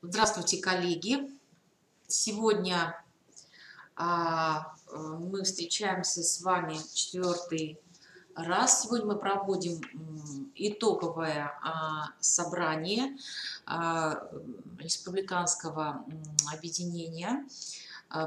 Здравствуйте, коллеги! Сегодня мы встречаемся с вами четвертый раз. Сегодня мы проводим итоговое собрание республиканского объединения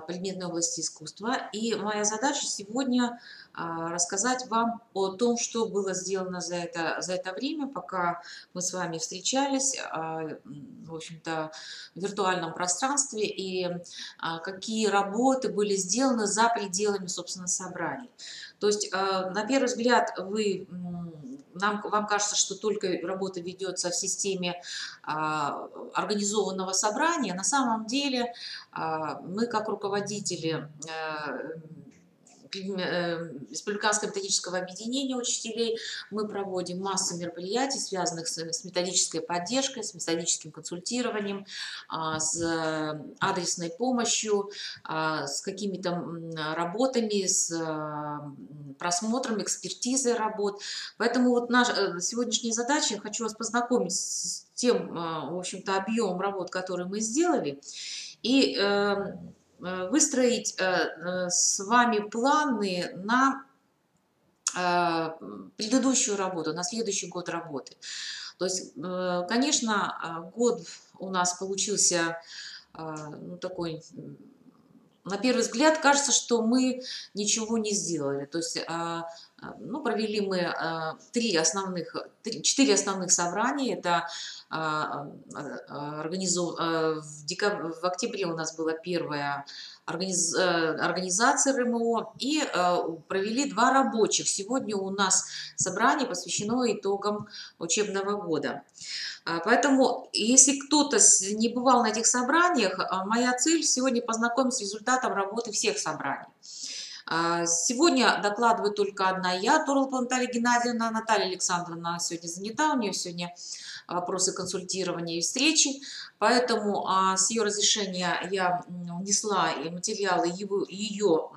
предметной области искусства. И моя задача сегодня рассказать вам о том, что было сделано за это время, пока мы с вами встречались, в общем-то, в виртуальном пространстве, и какие работы были сделаны за пределами, собственно, собраний. То есть, на первый взгляд, вам кажется, что только работа ведется в системе организованного собрания. На самом деле мы, как руководители Республиканского методического объединения учителей, мы проводим массу мероприятий, связанных с методической поддержкой, с методическим консультированием, с адресной помощью, с какими-то работами, с просмотром, экспертизой работ. Поэтому вот наша сегодняшняя задача, я хочу вас познакомить с тем, в общем-то, объемом работ, которые мы сделали, и выстроить с вами планы на предыдущую работу, на следующий год работы. То есть, конечно, год у нас получился такой. На первый взгляд кажется, что мы ничего не сделали. То есть, провели мы 4 основных собрания. Это в октябре у нас была первая организация РМО, и провели 2 рабочих. Сегодня у нас собрание посвящено итогам учебного года. Поэтому, если кто-то не бывал на этих собраниях, моя цель сегодня познакомить с результатом работы всех собраний. Сегодня докладывает только одна я, Торлова Наталья Геннадьевна. Наталья Александровна сегодня занята, у нее сегодня вопросы консультирования и встречи, поэтому с ее разрешения я внесла материалы ее,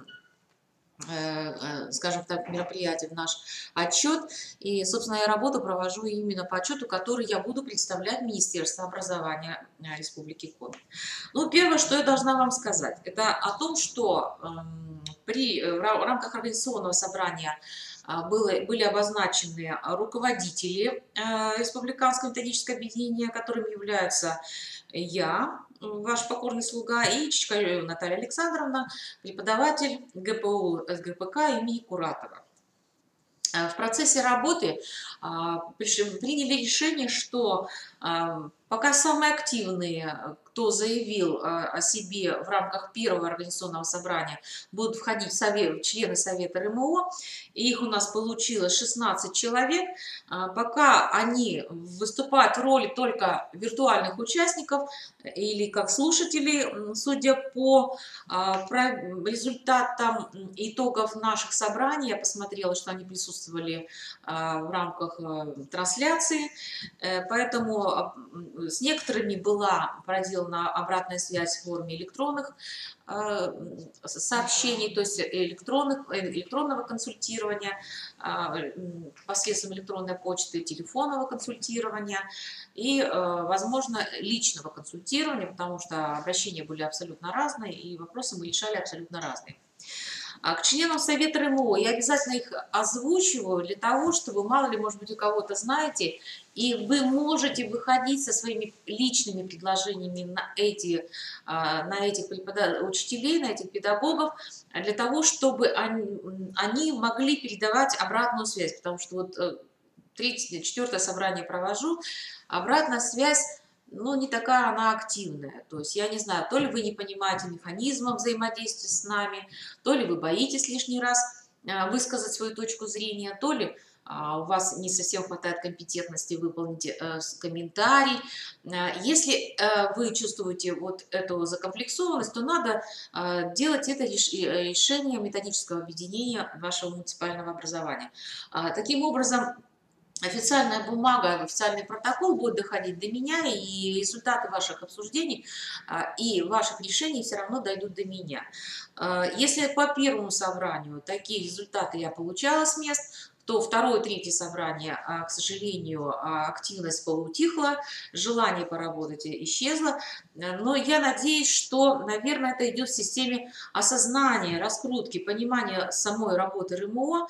скажем так, мероприятия в наш отчет. И, собственно, я работу провожу именно по отчету, который я буду представлять Министерство образования Республики Коми. Ну, первое, что я должна вам сказать, это о том, что в рамках организационного собрания были обозначены руководители Республиканского методического объединения, которыми являются я, ваш покорный слуга, и Чичкарева Наталья Александровна, преподаватель ГПУ СГПК имени Куратова. В процессе работы приняли решение, что пока самые активные, кто заявил о себе в рамках первого организационного собрания, будут входить в члены Совета РМО, и их у нас получилось 16 человек, пока они выступают в роли только виртуальных участников или как слушатели, судя по результатам итогов наших собраний, я посмотрела, что они присутствовали в рамках трансляции, поэтому с некоторыми была проделана обратная связь в форме электронных сообщений, то есть электронного консультирования, посредством электронной почты, телефонного консультирования и, возможно, личного консультирования, потому что обращения были абсолютно разные и вопросы мы решали абсолютно разные. К членам Совета РМО я обязательно их озвучиваю для того, чтобы, мало ли, может быть, у кого-то знаете, и вы можете выходить со своими личными предложениями на этих учителей, на этих педагогов, для того, чтобы они могли передавать обратную связь, потому что вот 4-е собрание провожу, обратная связь, не такая она активная. То есть, я не знаю, то ли вы не понимаете механизма взаимодействия с нами, то ли вы боитесь лишний раз высказать свою точку зрения, то ли у вас не совсем хватает компетентности выполнить комментарий. Если вы чувствуете вот эту закомплексованность, то надо делать это решение методического объединения вашего муниципального образования. Таким образом, официальная бумага, официальный протокол будет доходить до меня, и результаты ваших обсуждений и ваших решений все равно дойдут до меня. Если по первому собранию такие результаты я получала с мест, то второе, третье собрание, к сожалению, активность поутихла, желание поработать исчезло. Но я надеюсь, что, наверное, это идет в системе осознания, раскрутки, понимания самой работы РМО,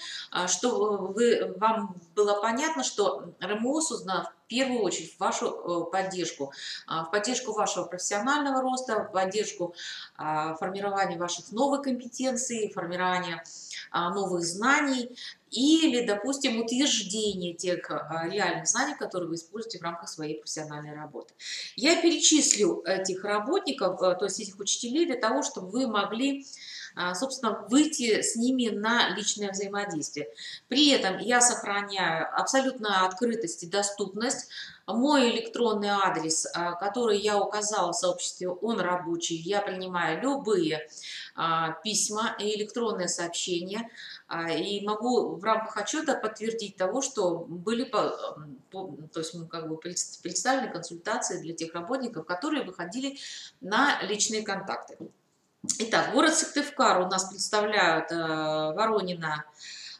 что вам было понятно, что РМО создано в первую очередь в вашу поддержку, в поддержку вашего профессионального роста, в поддержку формирования ваших новых компетенций, формирования новых знаний или, допустим, утверждение тех реальных знаний, которые вы используете в рамках своей профессиональной работы. Я перечислю этих работников, то есть этих учителей, для того, чтобы вы могли, собственно, выйти с ними на личное взаимодействие. При этом я сохраняю абсолютную открытость и доступность. Мой электронный адрес, который я указала в сообществе, он рабочий. Я принимаю любые письма и электронные сообщения. И могу в рамках отчета подтвердить того, что были, то есть мы как бы представлены консультации для тех работников, которые выходили на личные контакты. Итак, город Сыктывкар у нас представляют Воронина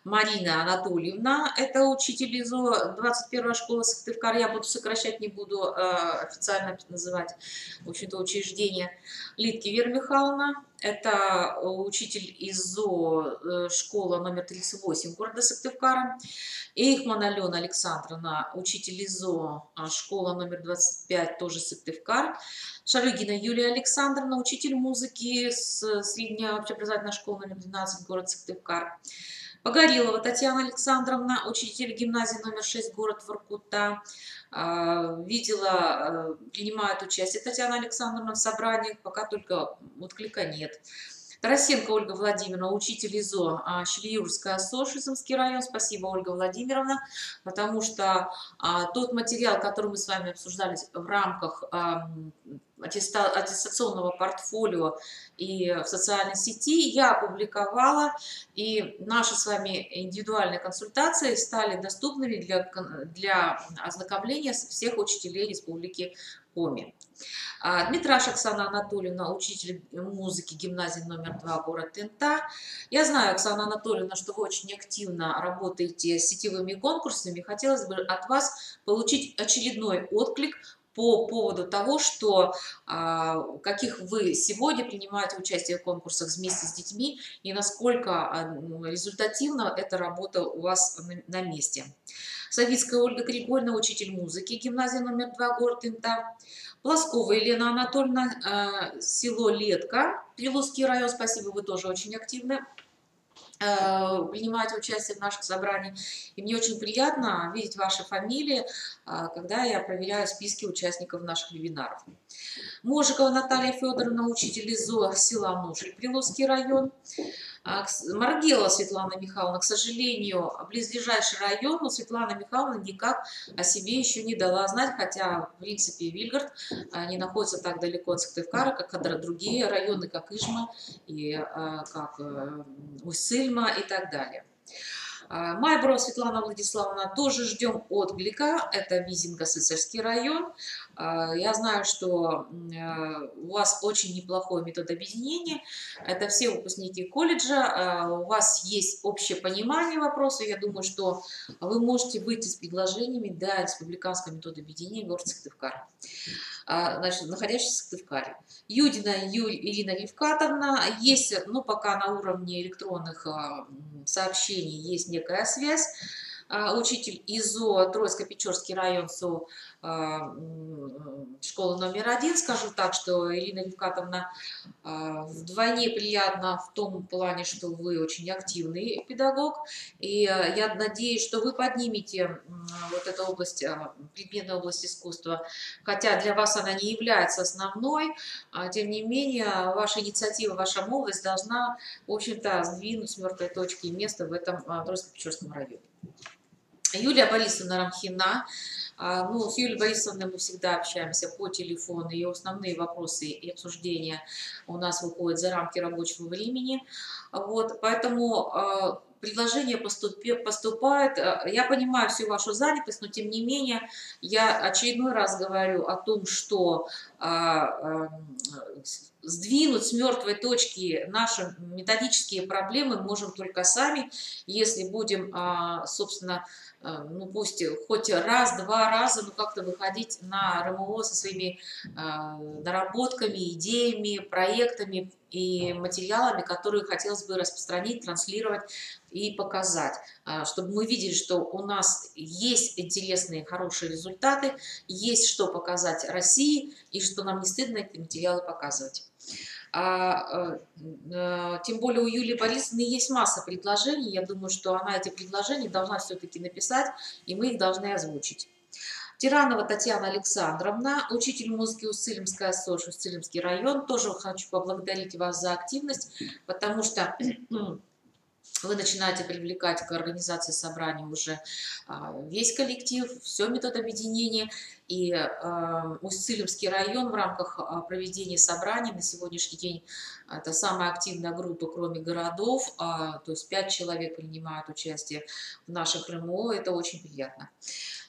Марина Анатольевна, это учитель ИЗО, 21-я школа Сыктывкар, я буду сокращать, не буду официально называть, в общем-то, учреждение. Литки Вера Михайловна, это учитель ИЗО, школа номер 38 города Сыктывкара. Эйхман Алена Александровна, учитель ИЗО, школа номер 25, тоже Сыктывкар. Шалюгина Юлия Александровна, учитель музыки, средняя общеобразовательная школа номер 12, город Сыктывкар. Погорелова Татьяна Александровна, учитель гимназии номер 6, город Воркута. Видела, принимает участие Татьяна Александровна в собраниях, пока только отклика нет. Тарасенко Ольга Владимировна, учитель ИЗО, Шевиурская, Сошизмский район. Спасибо, Ольга Владимировна, потому что тот материал, который мы с вами обсуждали в рамках аттестационного портфолио и в социальной сети, я опубликовала, и наши с вами индивидуальные консультации стали доступными для ознакомления всех учителей Республики Коми. Дмитраш Оксана Анатольевна, учитель музыки гимназии номер 2, город Тента. Я знаю, Оксана Анатольевна, что вы очень активно работаете с сетевыми конкурсами. Хотелось бы от вас получить очередной отклик по поводу того, что каких вы сегодня принимаете участие в конкурсах вместе с детьми и насколько результативна эта работа у вас на месте. Савицкая Ольга Григорьевна, учитель музыки, гимназия номер 2, город Инта. Плоскова Елена Анатольевна, село Летка, Прилузский район. Спасибо, вы тоже очень активны принимаете участие в наших собраниях. И мне очень приятно видеть ваши фамилии, когда я проверяю списки участников наших вебинаров. Можикова Наталья Федоровна, учитель ИЗО, села Нушель, Прилузский район. Маргелова Светлана Михайловна, к сожалению, близлежащий район, но Светлана Михайловна никак о себе еще не дала знать, хотя, в принципе, Вильгард не находится так далеко от Сыктывкара, как другие районы, как Ижма, и как Усть-Сыльма и так далее. Майброва Светлана Владиславовна, тоже ждем отклика, это Визинго-Сысольский район. Я знаю, что у вас очень неплохой метод объединения, это все выпускники колледжа, у вас есть общее понимание вопроса, я думаю, что вы можете выйти с предложениями для республиканского метода объединения город Сыктывкар, значит, находящийся в Сыктывкаре. Юдина Ирина Левкатовна, есть, ну, пока на уровне электронных сообщений есть некая связь. Учитель ИЗО, Троицко-Печорский район, школа номер 1, скажу так, что Ирина Левкатовна вдвойне приятно в том плане, что вы очень активный педагог, и я надеюсь, что вы поднимете вот эту область, предметную область искусства, хотя для вас она не является основной, тем не менее ваша инициатива, ваша молодость должна, в общем-то, сдвинуть с мертвой точки место в этом Троицко-Печорском районе. Юлия Борисовна Рамхина. Ну, с Юлией Борисовной мы всегда общаемся по телефону, и основные вопросы и обсуждения у нас выходят за рамки рабочего времени. Вот, поэтому предложения поступают. Я понимаю всю вашу занятость, но тем не менее я очередной раз говорю о том, что сдвинуть с мертвой точки наши методические проблемы мы можем только сами, если будем, собственно, ну пусть хоть раз-два раза, но как-то выходить на РМО со своими наработками, идеями, проектами и материалами, которые хотелось бы распространить, транслировать и показать, чтобы мы видели, что у нас есть интересные, хорошие результаты, есть что показать России, и что нам не стыдно эти материалы показывать. Тем более у Юлии Борисовны есть масса предложений. Я думаю, что она эти предложения должна все-таки написать, и мы их должны озвучить. Тиранова Татьяна Александровна, учитель музыки Усть-Цилимская СОЖ, Усть-Цилимский район. Тоже хочу поблагодарить вас за активность, потому что вы начинаете привлекать к организации собраний уже весь коллектив, все методобъединение. И Усть-Цилимский район в рамках проведения собраний на сегодняшний день это самая активная группа, кроме городов. То есть 5 человек принимают участие в наших РМО. Это очень приятно.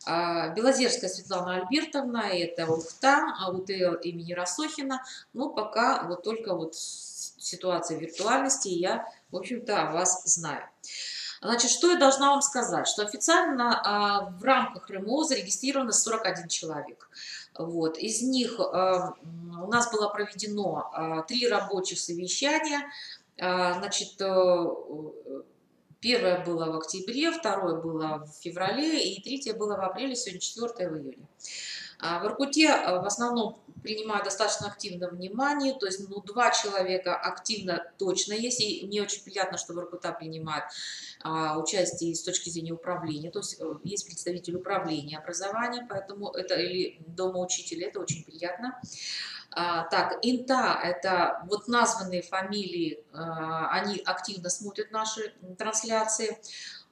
Белозерская Светлана Альбертовна, это Ухта, УТЛ имени Рассохина. Но пока вот только вот ситуация виртуальности, я, в общем-то, о вас знаю. Значит, что я должна вам сказать? Что официально в рамках РМО зарегистрировано 41 человек. Вот. Из них у нас было проведено 3 рабочих совещания. Значит, первое было в октябре, второе было в феврале и третье было в апреле, сегодня 4 в июне. В Иркуте в основном принимаю достаточно активное внимание, то есть 2 человека активно точно есть, и мне очень приятно, что в Иркута принимают участие с точки зрения управления, то есть есть представитель управления образования, поэтому это или дома учителя, это очень приятно. Так, Инта, это вот названные фамилии, они активно смотрят наши трансляции.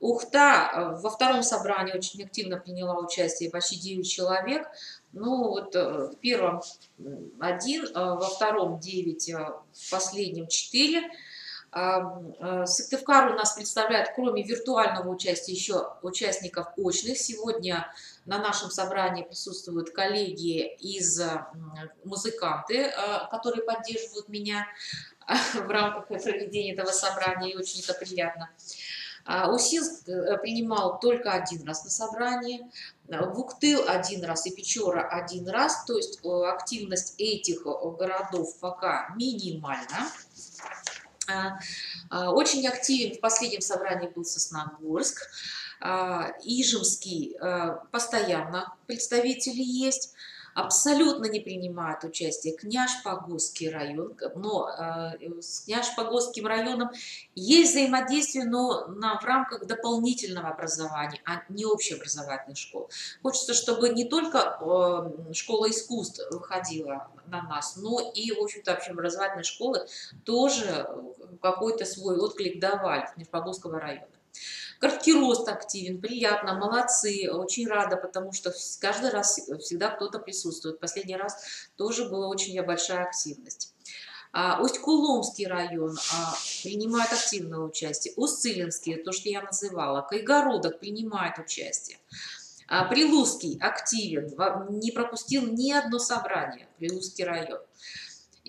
Ухта во втором собрании очень активно приняла участие, почти 9 человек. Ну вот в первом 1, во втором 9, в последнем 4. Сыктывкар у нас представляет, кроме виртуального участия, еще участников очных. Сегодня на нашем собрании присутствуют коллеги из музыканты, которые поддерживают меня в рамках проведения этого собрания, и очень это приятно. Усинск принимал только 1 раз на собрании, Вуктыл 1 раз и Печора 1 раз, то есть активность этих городов пока минимальна. Очень активен в последнем собрании был Сосногорск, Ижевский постоянно представители есть. Абсолютно не принимают участие Княж-Погосский район, но с Княж-Погосским районом есть взаимодействие, но в рамках дополнительного образования, а не общеобразовательных школ. Хочется, чтобы не только школа искусств выходила на нас, но и, в общем-то, общеобразовательные школы тоже какой-то свой отклик давали в Княж-Погосского района. Короткий активен, приятно, молодцы, очень рада, потому что каждый раз всегда кто-то присутствует. Последний раз тоже была очень большая активность. Усть-Куломский район принимает активное участие. Усть-Цилимский, то, что я называла. Кайгородок принимает участие. Прилузский активен, не пропустил ни одно собрание, Прилузский район.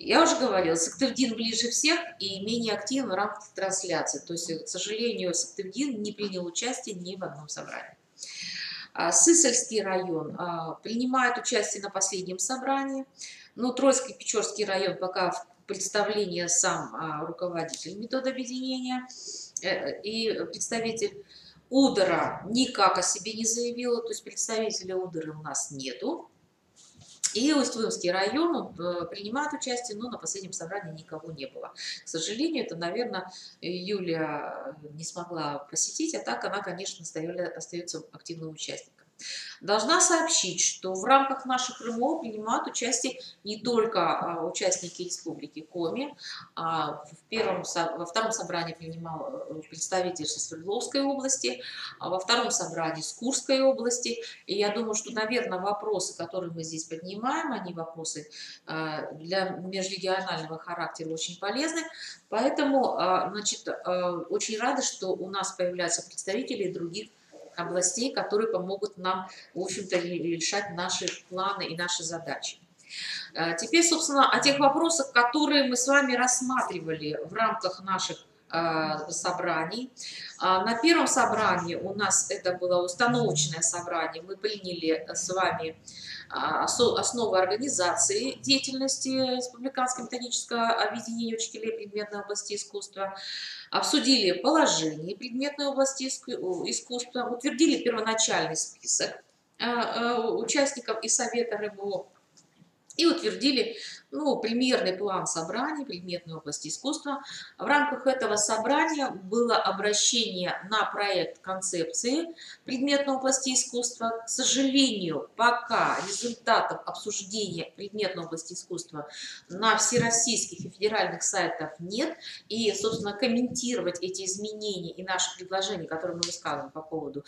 Я уже говорила, Сыктывдин ближе всех и менее активен в рамках трансляции. То есть, к сожалению, Сыктывдин не принял участие ни в одном собрании. Сысольский район принимает участие на последнем собрании. Но Троицкий Печорский район пока в представлении сам руководитель методобъединения и представитель. Удара никак о себе не заявила, то есть представителя Удары у нас нету. И Усть-Вымский район принимает участие, но на последнем собрании никого не было. К сожалению, это, наверное, Юлия не смогла посетить, а так она, конечно, остается активным участником. Должна сообщить, что в рамках наших РМО принимают участие не только участники Республики Коми. Во втором собрании принимал представитель со Свердловской области, во втором собрании с Курской области. И я думаю, что, наверное, вопросы, которые мы здесь поднимаем, они вопросы для межрегионального характера очень полезны. Поэтому, значит, очень рада, что у нас появляются представители других областей, которые помогут нам, в общем-то, решать наши планы и наши задачи. Теперь, собственно, о тех вопросах, которые мы с вами рассматривали в рамках наших собраний. На первом собрании у нас это было установочное собрание. Мы приняли с вами основы организации деятельности Республиканского методического объединения учителей предметной области искусства, обсудили положение предметной области искусства, утвердили первоначальный список участников и совета РМО и утвердили примерный план собраний предметной области искусства. В рамках этого собрания было обращение на проект концепции предметной области искусства. К сожалению, пока результатов обсуждения предметной области искусства на всероссийских и федеральных сайтах нет. И, собственно, комментировать эти изменения и наши предложения, которые мы высказываем по поводу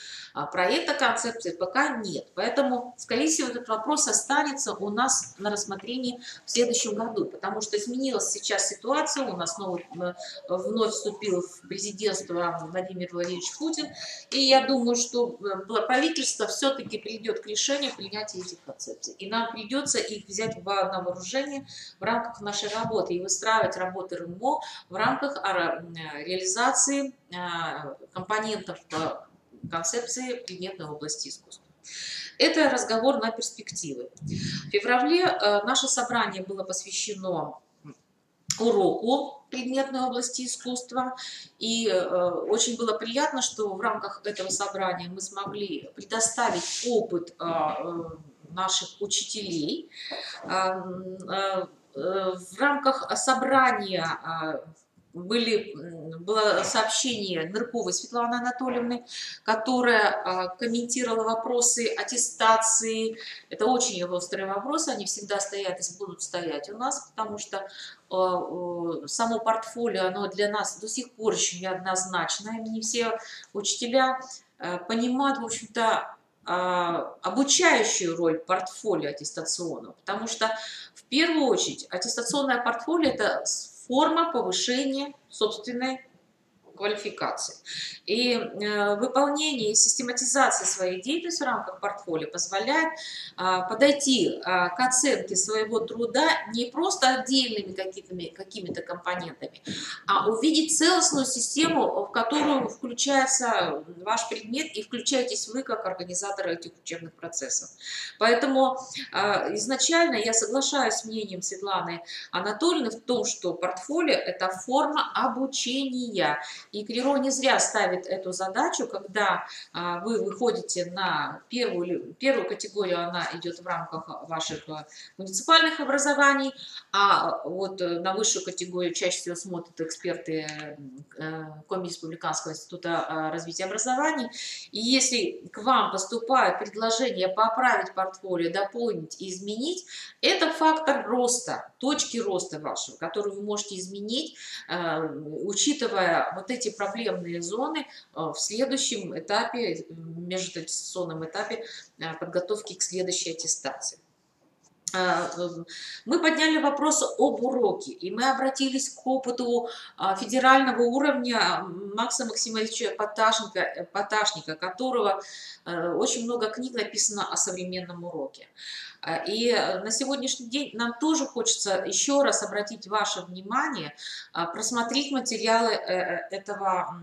проекта концепции, пока нет. Поэтому, скорее всего, этот вопрос останется у нас на рассмотрении в следующем году, потому что изменилась сейчас ситуация, у нас вновь вступил в президентство Владимир Владимирович Путин, и я думаю, что правительство все-таки придет к решению принятия этих концепций, и нам придется их взять на вооружение в рамках нашей работы и выстраивать работы РМО в рамках реализации компонентов концепции предметной области искусства. Это разговор на перспективы. В феврале наше собрание было посвящено уроку предметной области искусства. И очень было приятно, что в рамках этого собрания мы смогли предоставить опыт наших учителей. В рамках собрания было сообщение Нырковой Светланы Анатольевны, которая комментировала вопросы аттестации. Это очень острые вопросы, они всегда стоят и будут стоять у нас, потому что само портфолио, оно для нас до сих пор еще неоднозначное. Не все учителя понимают, в общем-то, обучающую роль портфолио аттестационного, потому что в первую очередь аттестационное портфолио – это форма повышения собственной квалификации. И выполнение и систематизация своей деятельности в рамках портфолио позволяет подойти к оценке своего труда не просто отдельными какими-то компонентами, а увидеть целостную систему, в которую включается ваш предмет и включаетесь вы как организатор этих учебных процессов. Поэтому изначально я соглашаюсь с мнением Светланы Анатольевны в том, что портфолио – это форма обучения. И КРИРО не зря ставит эту задачу, когда вы выходите на первую категорию, она идет в рамках ваших муниципальных образований, а вот на высшую категорию чаще всего смотрят эксперты Коми Республиканского института развития образований. И если к вам поступает предложение поправить портфолио, дополнить и изменить, это фактор роста, точки роста вашего, который вы можете изменить, учитывая вот эти проблемные зоны в следующем этапе, межаттестационном этапе подготовки к следующей аттестации. Мы подняли вопрос об уроке, и мы обратились к опыту федерального уровня Макса Максимовича Поташника, которого очень много книг написано о современном уроке. И на сегодняшний день нам тоже хочется еще раз обратить ваше внимание, просмотреть материалы этого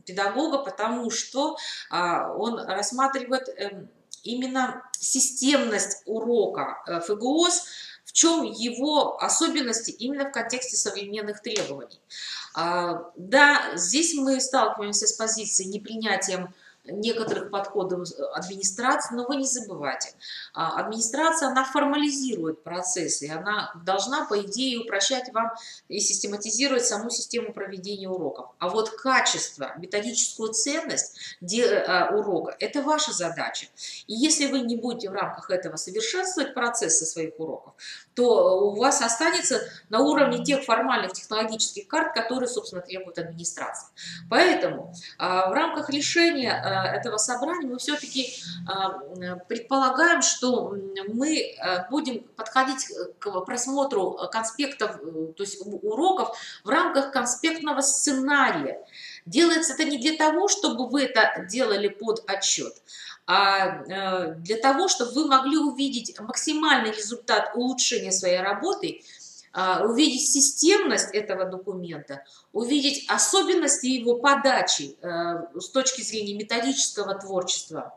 педагога, потому что он рассматривает именно системность урока ФГОС, в чем его особенности именно в контексте современных требований. Да, здесь мы сталкиваемся с позицией непринятием некоторых подходов администрации, но вы не забывайте, администрация, она формализирует процессы, и она должна, по идее, упрощать вам и систематизировать саму систему проведения уроков. А вот качество, методическую ценность урока – это ваша задача. И если вы не будете в рамках этого совершенствовать процессы своих уроков, то у вас останется на уровне тех формальных технологических карт, которые, собственно, требует администрация. Поэтому в рамках решения этого собрания мы все-таки предполагаем, что мы будем подходить к просмотру конспектов, то есть уроков в рамках конспектного сценария. Делается это не для того, чтобы вы это делали под отчет, а для того, чтобы вы могли увидеть максимальный результат улучшения своей работы, увидеть системность этого документа, увидеть особенности его подачи с точки зрения методического творчества.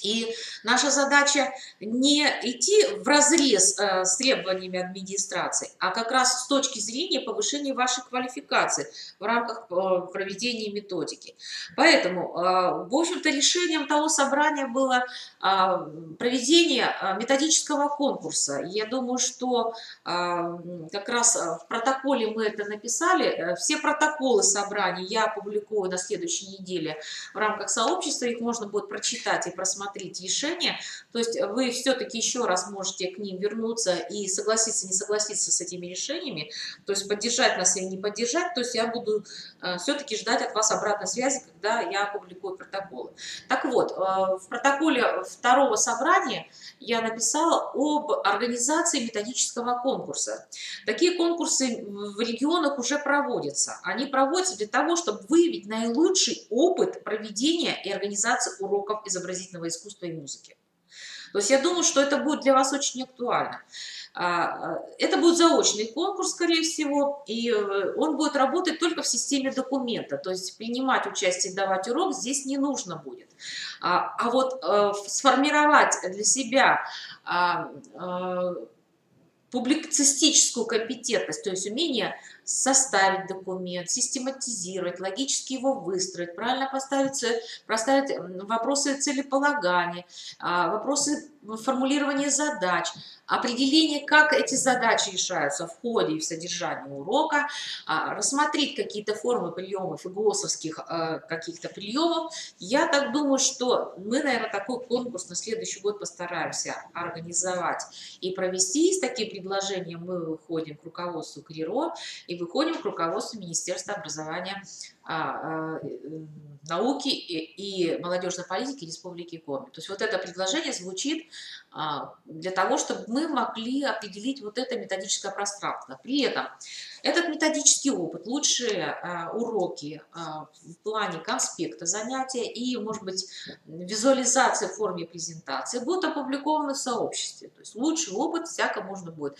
И наша задача не идти вразрез с требованиями администрации, а как раз с точки зрения повышения вашей квалификации в рамках проведения методики. Поэтому, в общем-то, решением того собрания было проведение методического конкурса. Я думаю, что как раз в протоколе мы это написали. Все протоколы собраний я опубликую на следующей неделе в рамках сообщества. Их можно будет прочитать и просмотреть решения, то есть вы все-таки еще раз можете к ним вернуться и согласиться, не согласиться с этими решениями, то есть поддержать нас или не поддержать, то есть я буду все-таки ждать от вас обратной связи, когда я опубликую протоколы. Так вот, в протоколе второго собрания я написала об организации методического конкурса. Такие конкурсы в регионах уже проводятся. Они проводятся для того, чтобы выявить наилучший опыт проведения и организации уроков изобразительного искусства и музыки. То есть я думаю, что это будет для вас очень актуально. Это будет заочный конкурс, скорее всего, и он будет работать только в системе документа. То есть принимать участие, давать урок здесь не нужно будет. А вот сформировать для себя публицистическую компетентность, то есть умение составить документ, систематизировать, логически его выстроить, правильно поставить вопросы целеполагания, вопросы формулирования задач, определение, как эти задачи решаются в ходе и в содержании урока, рассмотреть какие-то формы приемов и ГОСовских каких-то приемов. Я так думаю, что мы, наверное, такой конкурс на следующий год постараемся организовать и провести. С таким предложением мы выходим к руководству КРИРО и выходим к руководству Министерства образования, науки и молодежной политики Республики Коми. То есть вот это предложение звучит для того, чтобы мы могли определить вот это методическое пространство. При этом этот методический опыт, лучшие уроки в плане конспекта занятия и, может быть, визуализация в форме презентации будут опубликованы в сообществе. То есть лучший опыт всяко можно будет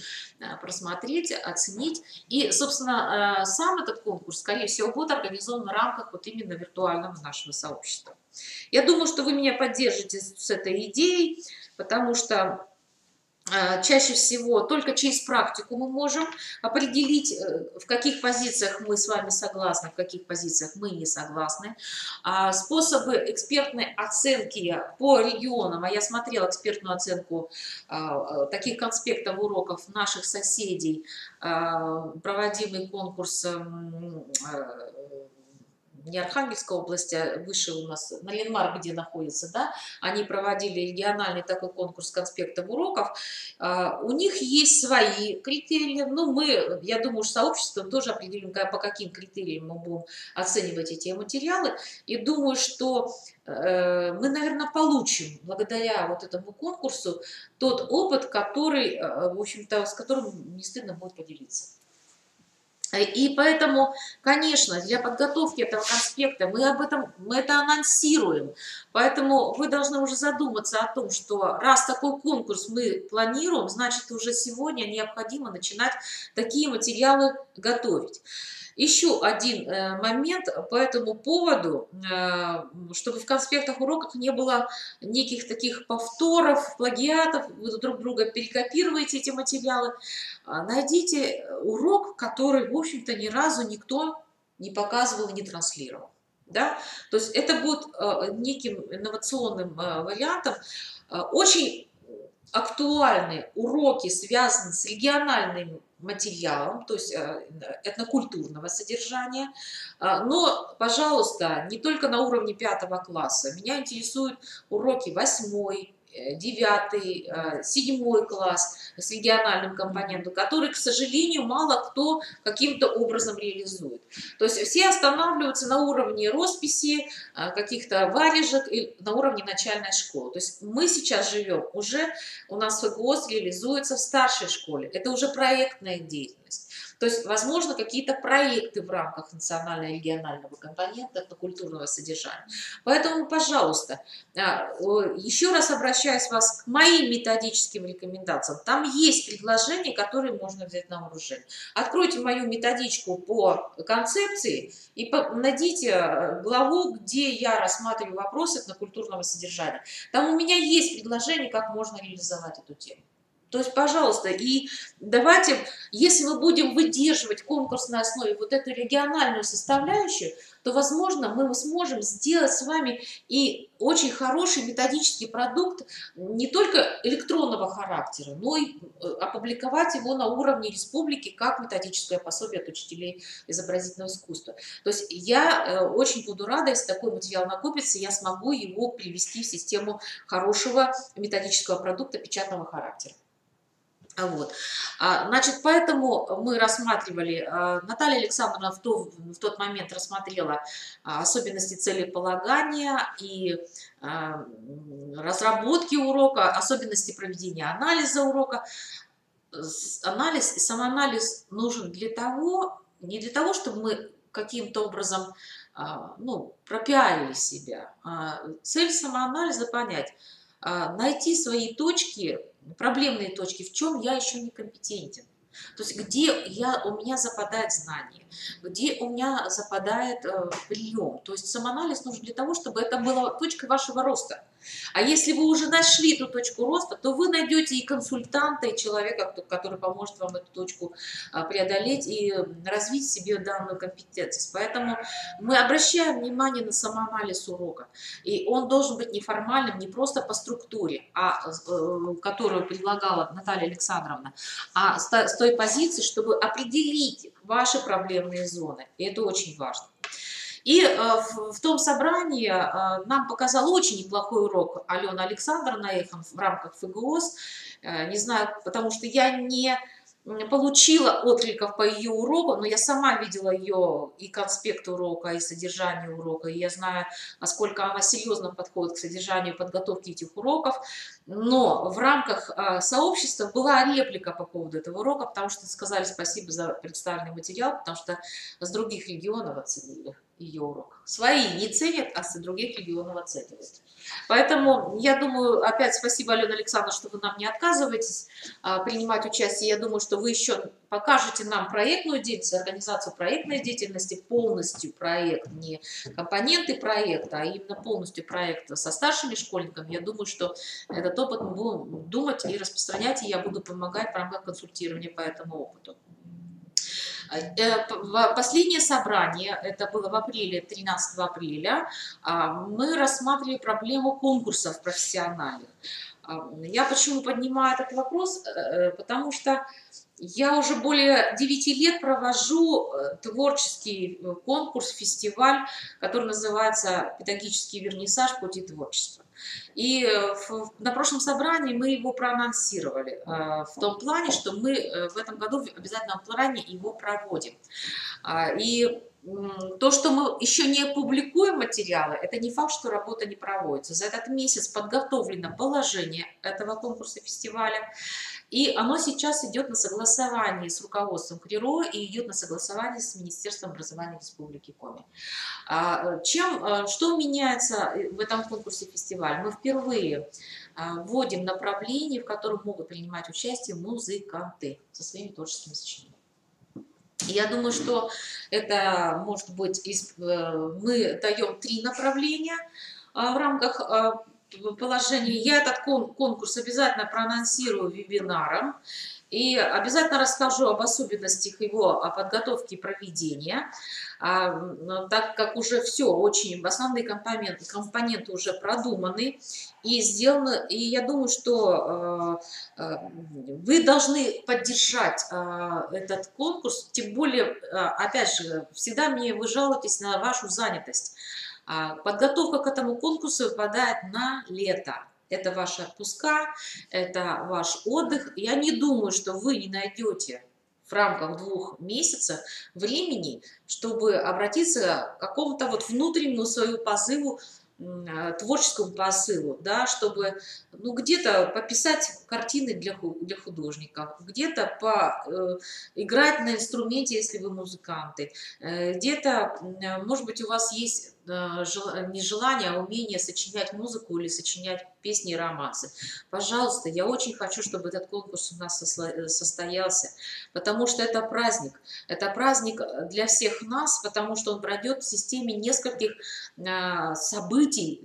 просмотреть, оценить. И, собственно, сам этот конкурс, скорее всего, будет организован в рамках вот именно виртуального нашего сообщества. Я думаю, что вы меня поддержите с этой идеей, потому что чаще всего только через практику мы можем определить, в каких позициях мы с вами согласны, в каких позициях мы не согласны. Способы экспертной оценки по регионам, а я смотрела экспертную оценку таких конспектов уроков наших соседей, проводимый конкурс не Архангельской области, а выше у нас, Нарьян-Мар, где находится, да, они проводили региональный такой конкурс конспектов уроков. У них есть свои критерии, но мы, я думаю, что сообществом тоже определим, по каким критериям мы будем оценивать эти материалы. И думаю, что мы, наверное, получим благодаря вот этому конкурсу тот опыт, который, в общем-то, с которым не стыдно будет поделиться. И поэтому, конечно, для подготовки этого конспекта мы это анонсируем. Поэтому вы должны уже задуматься о том, что раз такой конкурс мы планируем, значит, уже сегодня необходимо начинать такие материалы готовить. Еще один момент по этому поводу, чтобы в конспектах уроков не было неких таких повторов, плагиатов, вы друг друга перекопируете эти материалы. Найдите урок, который, в общем-то, ни разу никто не показывал и не транслировал. Да? То есть это будет неким инновационным вариантом. Очень актуальные уроки, связанные с региональным материалом, то есть этнокультурного содержания. Но, пожалуйста, не только на уровне 5 класса. Меня интересуют уроки 8, 9, 7 класс с региональным компонентом, который, к сожалению, мало кто каким-то образом реализует. То есть все останавливаются на уровне росписи, каких-то варежек и на уровне начальной школы. То есть мы сейчас живем уже, у нас ФГОС реализуется в старшей школе. Это уже проектная деятельность. То есть, возможно, какие-то проекты в рамках национально-регионального компонента этнокультурного содержания. Поэтому, пожалуйста, еще раз обращаюсь вас к моим методическим рекомендациям. Там есть предложения, которые можно взять на вооружение. Откройте мою методичку по концепции и найдите главу, где я рассматриваю вопросы этнокультурного содержания. Там у меня есть предложение, как можно реализовать эту тему. То есть, пожалуйста, и давайте, если мы будем выдерживать в конкурсной основе вот эту региональную составляющую, то, возможно, мы сможем сделать с вами и очень хороший методический продукт не только электронного характера, но и опубликовать его на уровне республики как методическое пособие от учителей изобразительного искусства. То есть я очень буду рада, если такой материал накопится, я смогу его привести в систему хорошего методического продукта печатного характера. Вот. Значит, поэтому мы рассматривали, Наталья Александровна в тот момент рассмотрела особенности целеполагания и разработки урока, особенности проведения анализа урока. Анализ и самоанализ нужен для того, не для того, чтобы мы каким-то образом пропиарили себя. Цель самоанализа понять, найти свои точки, проблемные точки, в чем я еще не компетентен. То есть где у меня западает знание, где у меня западает прием. То есть самоанализ нужен для того, чтобы это была точка вашего роста. А если вы уже нашли эту точку роста, то вы найдете и консультанта, и человека, который поможет вам эту точку преодолеть и развить в себе данную компетентность. Поэтому мы обращаем внимание на самоанализ урока. И он должен быть неформальным, не просто по структуре, которую предлагала Наталья Александровна, а с той позиции, чтобы определить ваши проблемные зоны. И это очень важно. И в том собрании нам показал очень неплохой урок Алена Александровна в рамках ФГОС. Не знаю, потому что я не получила откликов по ее уроку, но я сама видела ее и конспект урока, и содержание урока, и я знаю, насколько она серьезно подходит к содержанию и подготовке этих уроков. Но в рамках сообщества была реплика по поводу этого урока, потому что сказали спасибо за представленный материал, потому что с других регионов оценили ее урок. Свои не ценят, а с других регионов оценивают. Поэтому я думаю, опять спасибо, Алена Александровна, что вы нам не отказываетесь принимать участие. Я думаю, что вы еще покажете нам проектную деятельность, организацию проектной деятельности, полностью проект, не компоненты проекта, а именно полностью проект со старшими школьниками. Я думаю, что этот опыт мы будем думать и распространять, и я буду помогать в рамках консультирования по этому опыту. Последнее собрание, это было в апреле, 13 апреля, мы рассматривали проблему конкурсов профессиональных. Я почему поднимаю этот вопрос? Потому что я уже более 9 лет провожу творческий конкурс, фестиваль, который называется «Педагогический вернисаж. Пути творчества». И на прошлом собрании мы его проанонсировали в том плане, что мы в этом году в обязательном плане его проводим. И то, что мы еще не публикуем материалы, это не факт, что работа не проводится. За этот месяц подготовлено положение этого конкурса фестиваля. И оно сейчас идет на согласование с руководством КРИРО и идет на согласование с Министерством образования Республики Коми. Что меняется в этом конкурсе фестиваля? Мы впервые вводим направление, в котором могут принимать участие музыканты со своими творческими сочинениями. Я думаю, что это может быть, мы даем 3 направления в рамках положении я этот конкурс обязательно проанонсирую вебинаром и обязательно расскажу об особенностях его подготовки и проведения, так как уже все очень, основные компоненты уже продуманы и сделаны, и я думаю, что вы должны поддержать этот конкурс, тем более, опять же, всегда вы жалуетесь на вашу занятость. Подготовка к этому конкурсу выпадает на лето. Это ваши отпуска, это ваш отдых. Я не думаю, что вы не найдете в рамках 2 месяцев времени, чтобы обратиться к какому-то вот внутреннему своему позыву, творческому посылу, да, чтобы где-то пописать картины для художников, где-то поиграть на инструменте, если вы музыканты, где-то, может быть, у вас есть не желание, а умение сочинять музыку или сочинять песни и романсы. Пожалуйста, я очень хочу, чтобы этот конкурс у нас состоялся, потому что это праздник. Это праздник для всех нас, потому что он пройдет в системе нескольких событий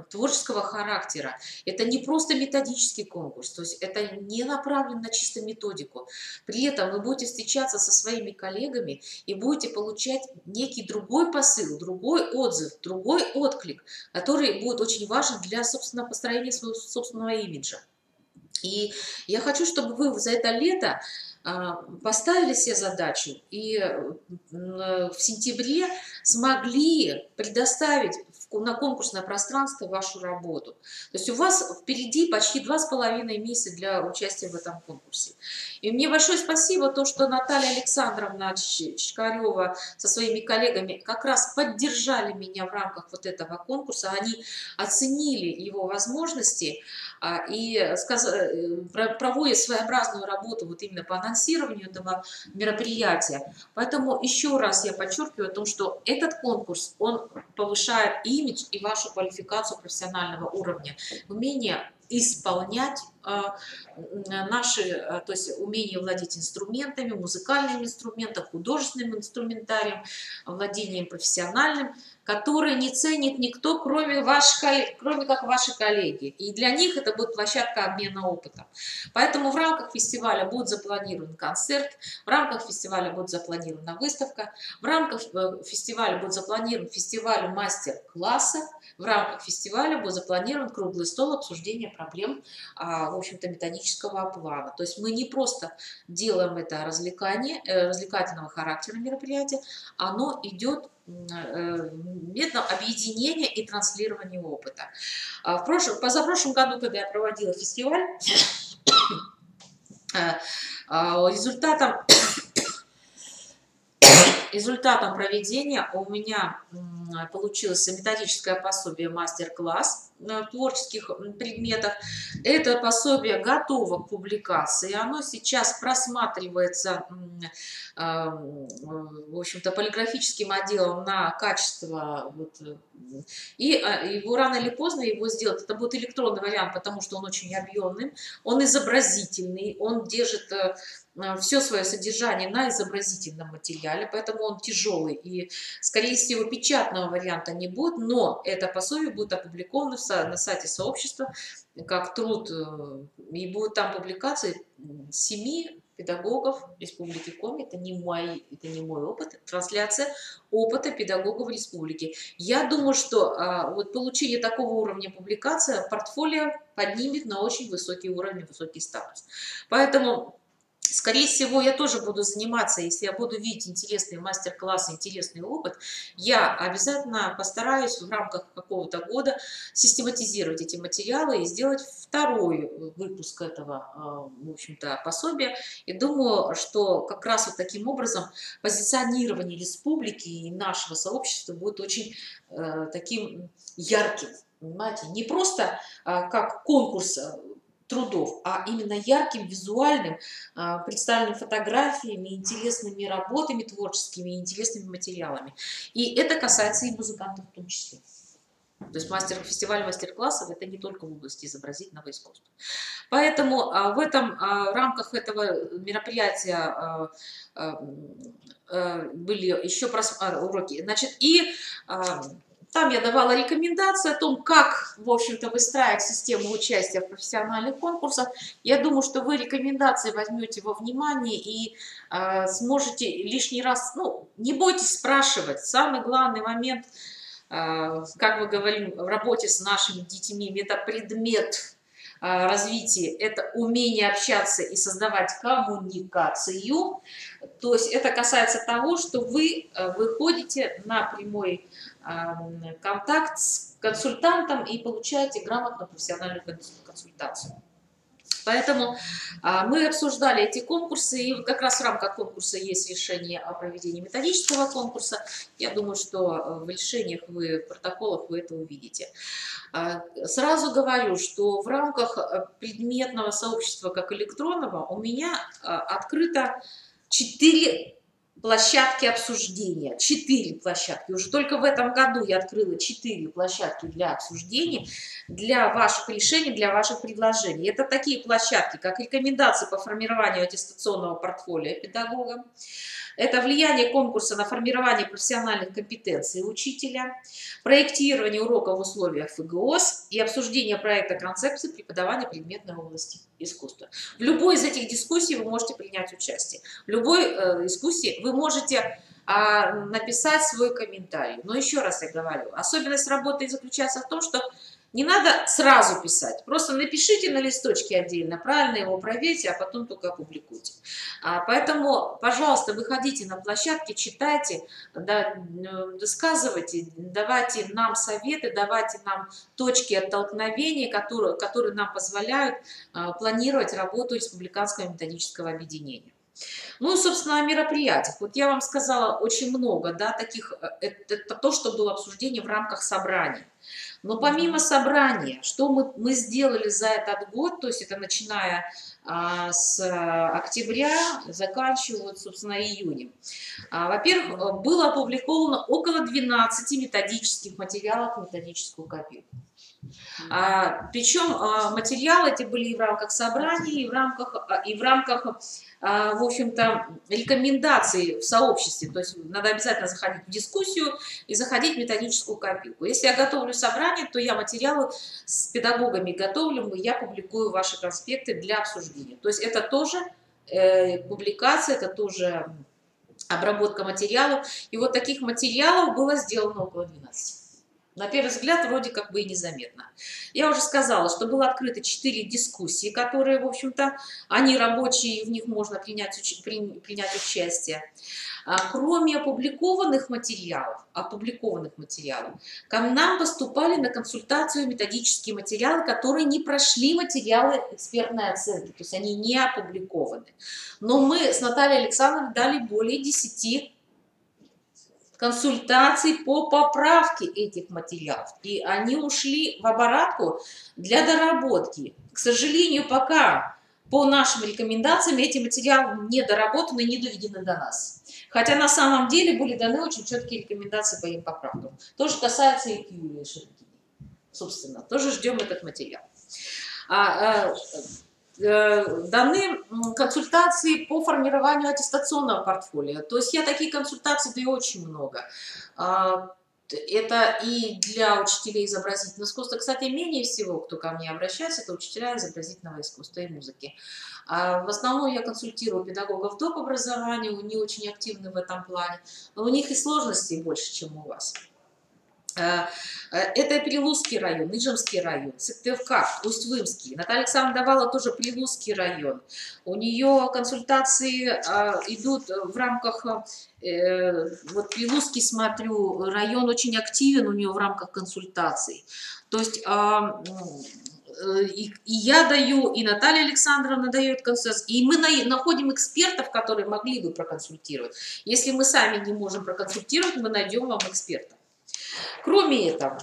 творческого характера. Это не просто методический конкурс, то есть это не направлено на чисто методику. При этом вы будете встречаться со своими коллегами и будете получать некий другой посыл, другой отзыв, другой отклик, который будет очень важен для, собственно, построения своего собственного имиджа. И я хочу, чтобы вы за это лето поставили себе задачу и в сентябре смогли предоставить на конкурсное пространство вашу работу. То есть у вас впереди почти 2,5 месяца для участия в этом конкурсе. И мне большое спасибо, то, что Наталья Александровна Чкарева со своими коллегами как раз поддержали меня в рамках вот этого конкурса. Они оценили его возможности и проводят своеобразную работу вот именно по анонсированию этого мероприятия. Поэтому еще раз я подчеркиваю о том, что этот конкурс, он повышает имидж и вашу квалификацию профессионального уровня, умение исполнять наши, то есть умение владеть инструментами, музыкальным инструментом, художественным инструментарием, владением профессиональным, которые не ценит никто, кроме как ваши коллеги. И для них это будет площадка обмена опытом. Поэтому в рамках фестиваля будет запланирован концерт, в рамках фестиваля будет запланирована выставка, в рамках фестиваля будет запланирован фестиваль мастер-класса, в рамках фестиваля будет запланирован круглый стол обсуждения проблем, в общем-то, методического плана. То есть мы не просто делаем это развлекательного характера мероприятия, оно идет методом объединения и транслирования опыта. Позапрошлом году, когда я проводила фестиваль, результатом проведения у меня получилось методическое пособие мастер-класс в творческих предметах. Это пособие готово к публикации. Оно сейчас просматривается, в общем-то, полиграфическим отделом на качество. И его рано или поздно его сделать. Это будет электронный вариант, потому что он очень объемный, он изобразительный, он держит все свое содержание на изобразительном материале, поэтому он тяжелый и, скорее всего, печатного варианта не будет, но это пособие будет опубликовано на сайте сообщества как труд, и будут там публикации 7 педагогов Республики Коми. Это не мой опыт, это трансляция опыта педагогов республики. Я думаю, что вот получение такого уровня публикации портфолио поднимет на очень высокий уровень, высокий статус. Поэтому, скорее всего, я тоже буду заниматься, если я буду видеть интересные мастер-классы, интересный опыт, я обязательно постараюсь в рамках какого-то года систематизировать эти материалы и сделать второй выпуск этого, в общем-то, пособия. И думаю, что как раз вот таким образом позиционирование республики и нашего сообщества будет очень таким ярким, понимаете, не просто как конкурс трудов, а именно ярким, визуальным, представленным фотографиями, интересными работами творческими, интересными материалами. И это касается и музыкантов в том числе. То есть фестиваль мастер-классов – это не только в области изобразительного искусства. Поэтому в рамках этого мероприятия были еще уроки. Значит, и Там я давала рекомендации о том, как, в общем-то, выстраивать систему участия в профессиональных конкурсах. Я думаю, что вы рекомендации возьмете во внимание и сможете лишний раз, ну, не бойтесь спрашивать. Самый главный момент, как мы говорим в работе с нашими детьми, это предмет развития, это умение общаться и создавать коммуникацию. То есть это касается того, что вы выходите на прямой контакт с консультантом и получаете грамотную профессиональную консультацию. Поэтому мы обсуждали эти конкурсы, и как раз в рамках конкурса есть решение о проведении методического конкурса. Я думаю, что в решениях в протоколах вы это увидите. Сразу говорю, что в рамках предметного сообщества как электронного у меня открыто 4 площадки обсуждения. 4 площадки. Уже только в этом году я открыла 4 площадки для обсуждения, для ваших решений, для ваших предложений. Это такие площадки, как рекомендации по формированию аттестационного портфолио педагога, это влияние конкурса на формирование профессиональных компетенций учителя, проектирование уроков в условиях ФГОС и обсуждение проекта концепции преподавания предметной области искусства. В любой из этих дискуссий вы можете принять участие. В любой дискуссии вы можете написать свой комментарий. Но еще раз я говорю, особенность работы заключается в том, что не надо сразу писать, просто напишите на листочке отдельно, правильно его проверьте, а потом только опубликуйте. Поэтому, пожалуйста, выходите на площадки, читайте, досказывайте, давайте нам советы, давайте нам точки оттолкновения, которые нам позволяют планировать работу республиканского методического объединения. Ну и, собственно, о мероприятиях. Вот я вам сказала очень много, да, таких, это то, что было обсуждение в рамках собрания. Но помимо собрания, что мы сделали за этот год, то есть это начиная с октября, заканчивая, собственно, июнем. Во-первых, было опубликовано около 12 методических материалов в методическую копилку. Причем материалы эти были и в рамках собраний, и в рамках в общем-то, рекомендаций в сообществе. То есть надо обязательно заходить в дискуссию и заходить в методическую копилку. Если я готовлю собрание, то я материалы с педагогами готовлю, я публикую ваши конспекты для обсуждения. То есть это тоже публикация, это тоже обработка материалов. И вот таких материалов было сделано около 12. На первый взгляд, вроде как бы и незаметно. Я уже сказала, что было открыто 4 дискуссии, которые, в общем-то, они рабочие, в них можно принять участие. Кроме опубликованных материалов, к нам поступали на консультацию методические материалы, которые не прошли материалы экспертной оценки, то есть они не опубликованы. Но мы с Натальей Александровной дали более 10 консультаций по поправке этих материалов. И они ушли в оборотку для доработки. К сожалению, пока по нашим рекомендациям эти материалы не доработаны, не доведены до нас. Хотя на самом деле были даны очень четкие рекомендации по их поправкам. То же касается и Юлии Шеркиной. Собственно, тоже ждем этот материал. Даны консультации по формированию аттестационного портфолио. То есть я такие консультации даю очень много. Это и для учителей изобразительного искусства. Кстати, менее всего, кто ко мне обращается, это учителя изобразительного искусства и музыки. В основном я консультирую педагогов доп. Образования, они очень активны в этом плане. Но у них и сложностей больше, чем у вас. Это Прилузский район, Ижемский район, Сыктывкар, Усть-Вымский. Наталья Александровна давала тоже Прилузский район. У нее консультации идут в рамках, вот Прилузский, смотрю, район очень активен у нее в рамках консультаций. То есть и я даю, и Наталья Александровна дает консультации, и мы находим экспертов, которые могли бы проконсультировать. Если мы сами не можем проконсультировать, мы найдем вам эксперта. Кроме этого,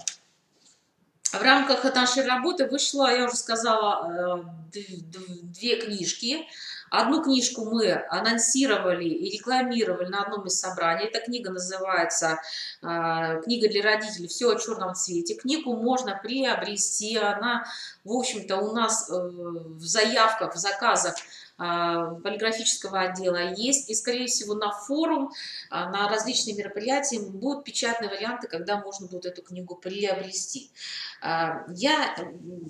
в рамках нашей работы вышло, я уже сказала, 2 книжки. Одну книжку мы анонсировали и рекламировали на одном из собраний. Эта книга называется «Книга для родителей. Все о черном цвете». Книгу можно приобрести. Она, в общем-то, у нас в заявках, в заказах полиграфического отдела есть. И, скорее всего, на форум, на различные мероприятия будут печатные варианты, когда можно будет эту книгу приобрести. Я,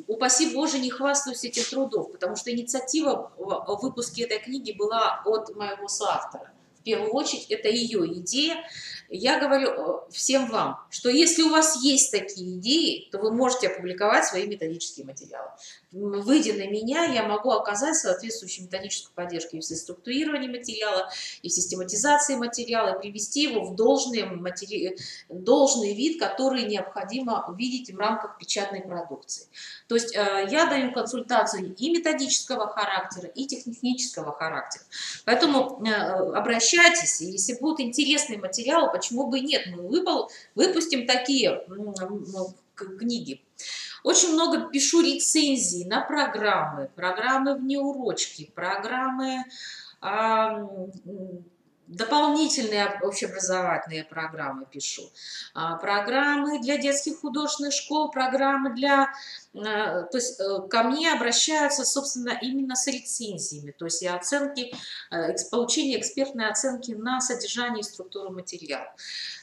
упаси Боже, не хвастаюсь этим трудом, потому что инициатива о выпуске этой книги была от моего соавтора. В первую очередь, это ее идея. Я говорю всем вам, что если у вас есть такие идеи, то вы можете опубликовать свои методические материалы. Выйдя на меня, я могу оказать соответствующую методическую поддержку и в структурировании материала, и в систематизации материала, и привести его в должный вид, который необходимо видеть в рамках печатной продукции. То есть я даю консультацию и методического характера, и технического характера. Поэтому обращайтесь, если будут интересные материалы, почему бы и нет, мы выпустим такие книги. Очень много пишу рецензий на программы, внеурочки, программы, дополнительные общеобразовательные программы пишу, программы для детских художественных школ, программы для... То есть ко мне обращаются, собственно, именно с рецензиями, то есть и оценки, получение экспертной оценки на содержание и структуру материала.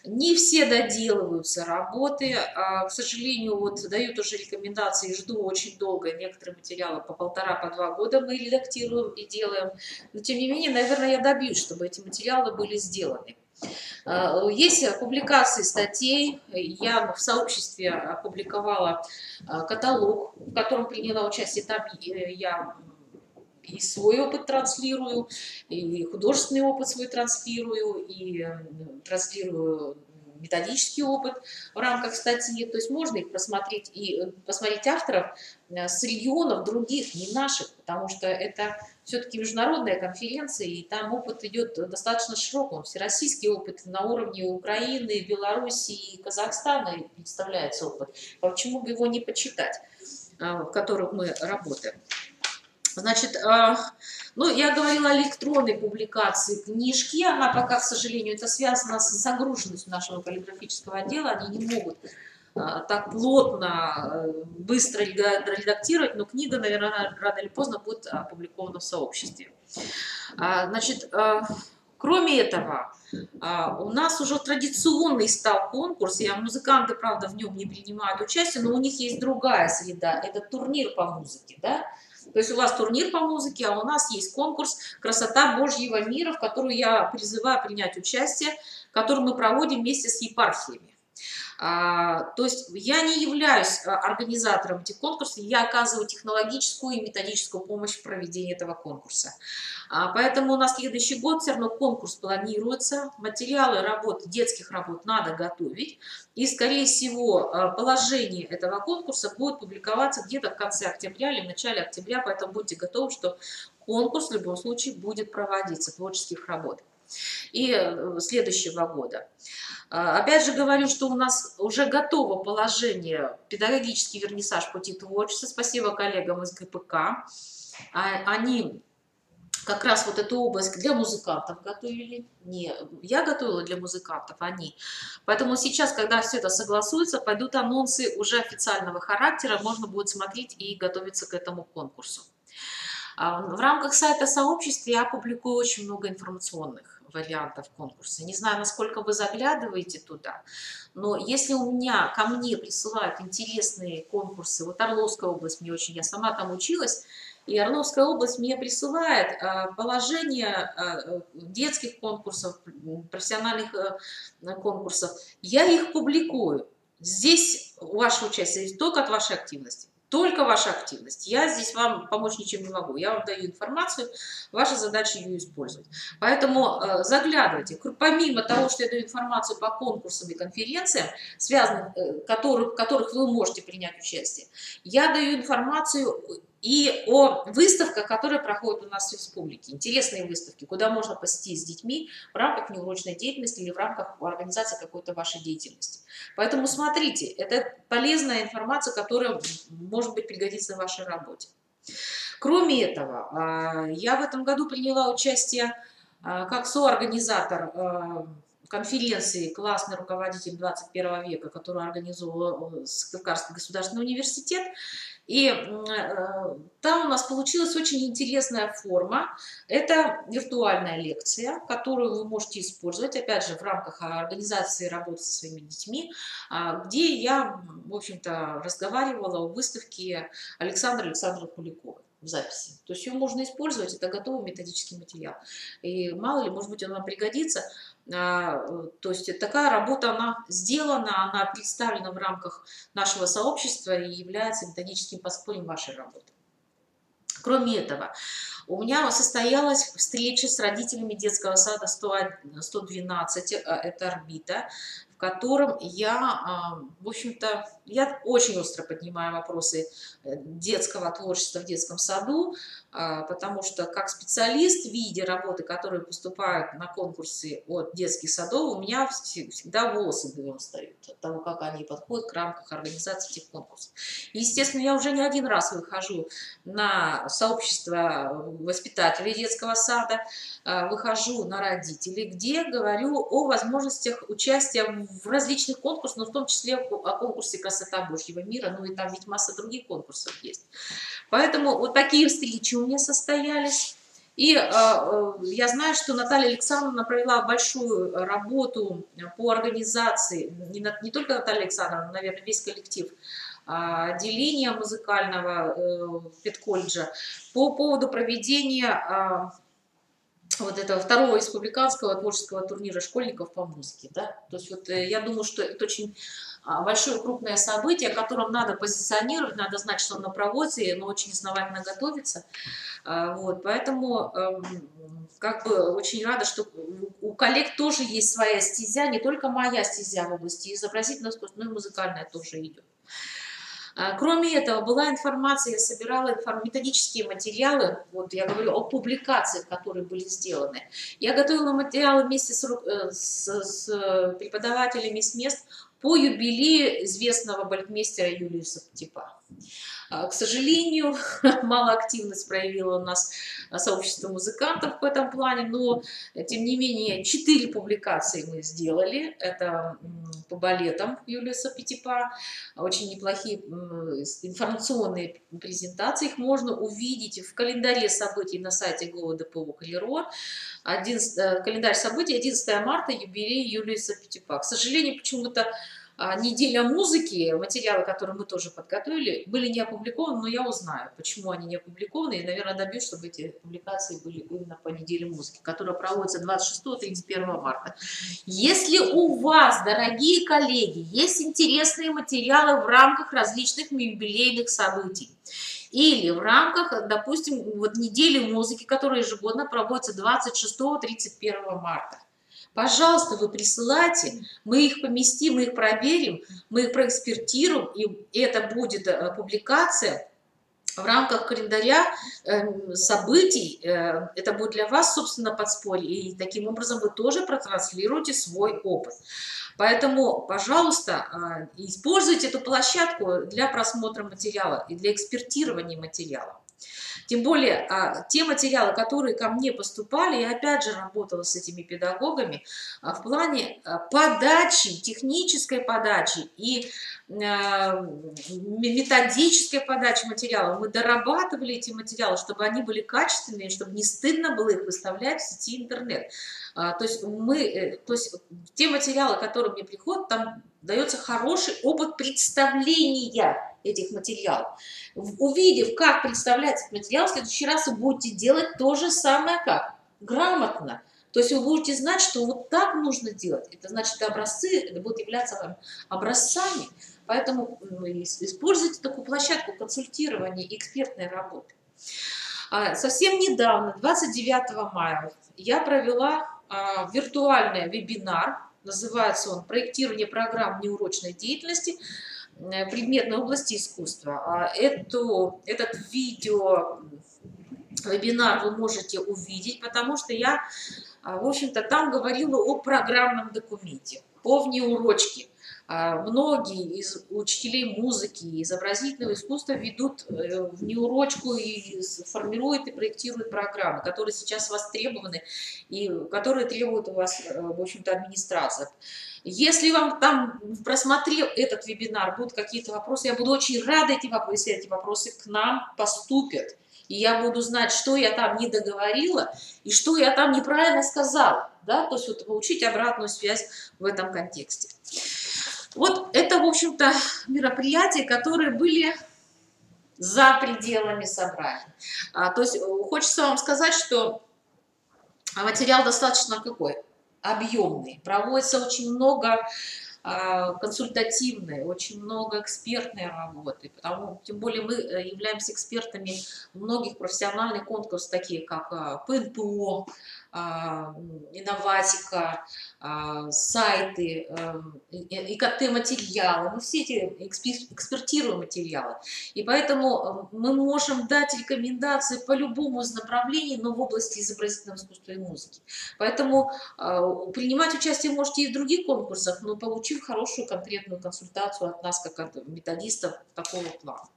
Не все доделываются работы, к сожалению, вот дают уже рекомендации, жду очень долго, некоторые материалы по 1,5–2 года мы редактируем и делаем, но тем не менее, наверное, я добьюсь, чтобы эти материалы были сделаны. Есть публикации статей, я в сообществе опубликовала каталог, в котором приняла участие, там я и свой опыт транслирую, и художественный опыт свой транслирую, и транслирую методический опыт в рамках статьи. То есть можно их просмотреть и посмотреть авторов с регионов других, не наших, потому что это все-таки международная конференция, и там опыт идет достаточно широкий, он всероссийский опыт на уровне Украины, Белоруссии и Казахстана представляется опыт. Почему бы его не почитать, в которых мы работаем? Значит, ну, я говорила о электронной публикации книжки, она пока, к сожалению, это связано с загруженностью нашего полиграфического отдела, они не могут так плотно, быстро редактировать, но книга, наверное, рано или поздно будет опубликована в сообществе. Значит, кроме этого, у нас уже традиционный стал конкурс, музыканты, правда, в нем не принимают участие, но у них есть другая среда, это турнир по музыке, да? То есть у вас турнир по музыке, а у нас есть конкурс «Красота Божьего мира», в который я призываю принять участие, который мы проводим вместе с епархиями. То есть я не являюсь организатором этих конкурсов, я оказываю технологическую и методическую помощь в проведении этого конкурса. Поэтому у нас следующий год все равно конкурс планируется, материалы работ, детских работ надо готовить, и, скорее всего, положение этого конкурса будет публиковаться где-то в конце октября или в начале октября, поэтому будьте готовы, что конкурс в любом случае будет проводиться, творческих работ. И следующего года. Опять же говорю, что у нас уже готово положение «Педагогический вернисаж пути творчества». Спасибо коллегам из ГПК. Они как раз вот эту область для музыкантов готовили. Не я готовила для музыкантов, они. Поэтому сейчас, когда все это согласуется, пойдут анонсы уже официального характера, можно будет смотреть и готовиться к этому конкурсу. В рамках сайта сообщества я публикую очень много информационных вариантов конкурса. Не знаю, насколько вы заглядываете туда, но если ко мне присылают интересные конкурсы, вот Орловская область мне очень, я сама там училась, и Орловская область мне присылает положение детских конкурсов, профессиональных конкурсов, я их публикую. Здесь ваше участие зависит только от вашей активности. Только ваша активность. Я здесь вам помочь ничем не могу. Я вам даю информацию, ваша задача ее использовать. Поэтому заглядывайте. Помимо того, что я даю информацию по конкурсам и конференциям, связанных, в которых вы можете принять участие, я даю информацию и о выставках, которые проходят у нас в республике. Интересные выставки, куда можно посетить с детьми в рамках неурочной деятельности или в рамках организации какой-то вашей деятельности. Поэтому смотрите, это полезная информация, которая, может быть, пригодится в вашей работе. Кроме этого, я в этом году приняла участие как соорганизатор конференции «Классный руководитель 21 века», которую организовал Кавказский государственный университет. И там у нас получилась очень интересная форма. Это виртуальная лекция, которую вы можете использовать, опять же, в рамках организации работы со своими детьми, где я, в общем-то, разговаривала о выставке Александра Куликова в записи. То есть ее можно использовать, это готовый методический материал. И мало ли, может быть, он вам пригодится. То есть такая работа, она сделана, она представлена в рамках нашего сообщества и является методическим подспорьем вашей работы. Кроме этого, у меня состоялась встреча с родителями детского сада 112, это «Орбита», в котором я, в общем-то, я очень остро поднимаю вопросы детского творчества в детском саду, потому что как специалист, видя работы, которые поступают на конкурсы от детских садов, у меня всегда волосы дыбом встают от того, как они подходят к рамках организации этих конкурсов. И, естественно, я уже не один раз выхожу на сообщество воспитателей детского сада, выхожу на родителей, где говорю о возможностях участия в различных конкурсах, но в том числе о конкурсе «Красота Божьего мира», ну и там ведь масса других конкурсов есть. Поэтому вот такие встречи у меня состоялись. И я знаю, что Наталья Александровна провела большую работу по организации, не только Наталья Александровна, но, наверное, весь коллектив отделения музыкального педколледжа по поводу проведения вот этого второго республиканского творческого турнира школьников по музыке. Да? То есть вот я думаю, что это очень большое крупное событие, о котором надо позиционировать, надо знать, что оно проводится, и оно очень основательно готовится. Вот, поэтому как бы очень рада, что у коллег тоже есть своя стезя, не только моя стезя в области изобразительного искусства, но и музыкальная тоже идет. Кроме этого, была информация, я собирала методические материалы, вот я говорю о публикациях, которые были сделаны. Я готовила материалы вместе с преподавателями с мест по юбилею известного бальетмейстера Юлиуса Птипа. К сожалению, мало активность проявило у нас сообщество музыкантов в этом плане, но, тем не менее, 4 публикации мы сделали. Это по балетам Юлиуса Птипа, очень неплохие информационные презентации. Их можно увидеть в календаре событий на сайте ГО-ДПО «Калеро». Календарь событий 11 марта, юбилей Юлиуса Птипа. К сожалению, почему-то неделя музыки, материалы, которые мы тоже подготовили, были не опубликованы, но я узнаю, почему они не опубликованы, и, наверное, добьюсь, чтобы эти публикации были именно по неделе музыки, которая проводится 26-31 марта. Если у вас, дорогие коллеги, есть интересные материалы в рамках различных юбилейных событий, или в рамках, допустим, вот недели музыки, которая ежегодно проводится 26-31 марта, пожалуйста, вы присылайте, мы их поместим, мы их проверим, мы их проэкспертируем, и это будет публикация в рамках календаря событий. Это будет для вас, собственно, подспорье, и таким образом вы тоже протранслируете свой опыт. Поэтому, пожалуйста, используйте эту площадку для просмотра материала и для экспертирования материала. Тем более, те материалы, которые ко мне поступали, я опять же работала с этими педагогами в плане подачи, технической подачи и методической подачи материалов. Мы дорабатывали эти материалы, чтобы они были качественные, чтобы не стыдно было их выставлять в сети интернет. То есть те материалы, которые мне приходят, там дается хороший опыт представления этих материалов. Увидев, как представляется этот материал, в следующий раз вы будете делать то же самое, как грамотно. То есть вы будете знать, что вот так нужно делать. Это значит, образцы, это будут являться вам образцами. Поэтому используйте такую площадку консультирования и экспертной работы. Совсем недавно, 29 мая, я провела виртуальный вебинар. Называется он «Проектирование программ неурочной деятельности предметной области искусства». Этот видео-вебинар вы можете увидеть, потому что я, в общем-то, там говорила о программном документе, о внеурочке. Многие из учителей музыки и изобразительного искусства ведут внеурочку и формируют и проектируют программы, которые сейчас востребованы и которые требуют у вас, в общем-то, администрация. Если вам там, просмотрев этот вебинар, будут какие-то вопросы, я буду очень рада если эти вопросы к нам поступят. И я буду знать, что я там не договорила и что я там неправильно сказала. Да? То есть вот получить обратную связь в этом контексте. Вот это, в общем-то, мероприятия, которые были за пределами собрания. То есть хочется вам сказать, что материал достаточно какой? Объемный. Проводится очень много консультативной, очень много экспертной работы, тем более мы являемся экспертами многих профессиональных конкурсов, такие как ПНПО, Инноватика, сайты, ИКТ-материалы, мы все эти экспертируем материалы, и поэтому мы можем дать рекомендации по любому из направлений, но в области изобразительного искусства и музыки. Поэтому принимать участие можете и в других конкурсах, но получив хорошую конкретную консультацию от нас, как от методистов такого плана.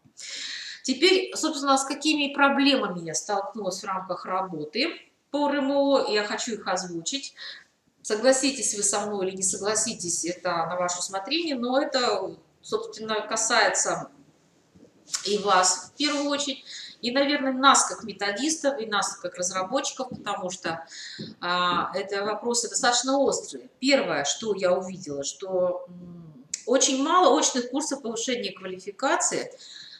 Теперь, собственно, с какими проблемами я столкнулась в рамках работы по РМО, я хочу их озвучить. Согласитесь вы со мной или не согласитесь, это на ваше усмотрение, но это, собственно, касается и вас в первую очередь, и, наверное, нас как методистов, и нас как разработчиков, потому что это вопросы достаточно острые. Первое, что я увидела, что очень мало очных курсов повышения квалификации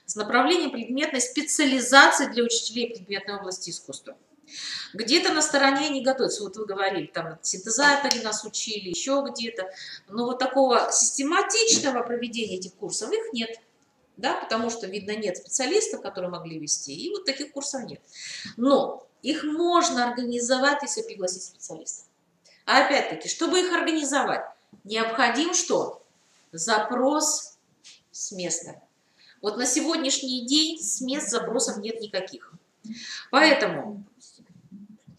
с направлением предметной специализации для учителей предметной области искусства. Где-то на стороне они готовятся, вот вы говорили, там синтезаторы нас учили, еще где-то, но вот такого систематичного проведения этих курсов их нет. Да, потому что, видно, нет специалистов, которые могли вести, и вот таких курсов нет. Но их можно организовать, если пригласить специалистов. А опять-таки, чтобы их организовать, необходим что? Запрос с места. Вот на сегодняшний день с мест запросов нет никаких. Поэтому,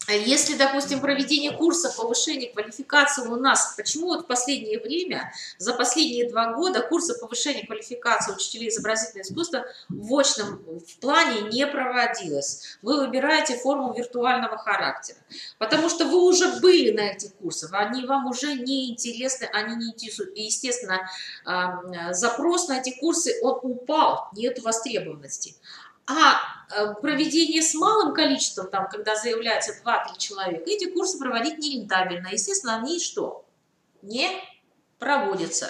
если, допустим, проведение курсов повышения квалификации у нас, почему вот в последнее время, за последние 2 года курсы повышения квалификации учителей изобразительного искусства в очном плане не проводилось? Вы выбираете форму виртуального характера, потому что вы уже были на этих курсах, они вам уже не интересны, они не интересуют. И, естественно, запрос на эти курсы, он упал, нет востребованности. А проведение с малым количеством, там, когда заявляется 2-3 человека, эти курсы проводить нерентабельно. Естественно, они что? Не проводятся.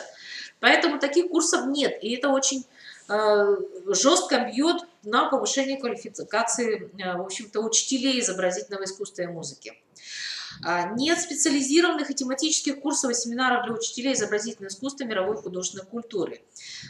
Поэтому таких курсов нет. И это очень жестко бьет на повышение квалификации, в общем-то, учителей изобразительного искусства и музыки. Нет специализированных и тематических курсов и семинаров для учителей изобразительного искусства мировой художественной культуры.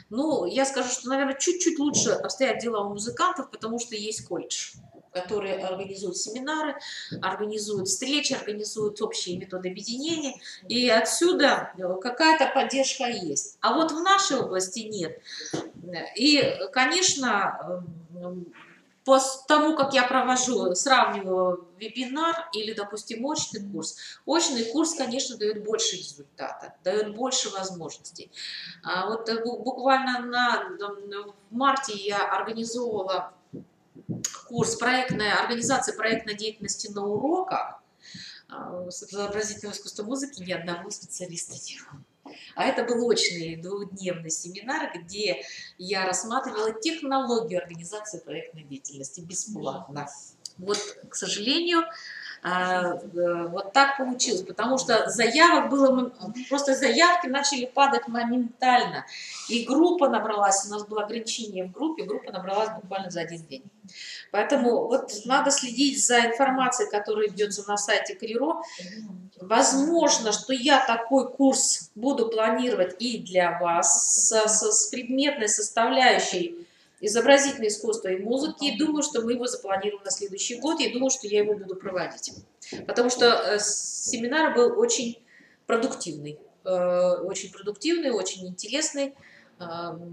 Ну, я скажу, что, наверное, чуть-чуть лучше обстоят дела у музыкантов, потому что есть колледж, которые организуют семинары, организуют встречи, организуют общие методы объединения, и отсюда какая-то поддержка есть. А вот в нашей области нет. И, конечно, по тому, как я провожу, сравниваю вебинар или, допустим, очный курс, конечно, дает больше результата, дает больше возможностей. Вот буквально в марте я организовывала курс организации проектной деятельности на уроках с изобразительного искусства музыки, ни одного специалиста не было. А это был очный 2-дневный семинар, где я рассматривала технологию организации проектной деятельности бесплатно. Вот, к сожалению, вот так получилось, потому что заявок было, просто заявки начали падать моментально. И группа набралась, у нас было ограничение в группе, группа набралась буквально за 1 день. Поэтому вот надо следить за информацией, которая ведется на сайте КРИРО. Возможно, что я такой курс буду планировать и для вас с предметной составляющей изобразительное искусство и музыки. И думаю, что мы его запланируем на следующий год. И думаю, что я его буду проводить. Потому что семинар был очень продуктивный, очень интересный,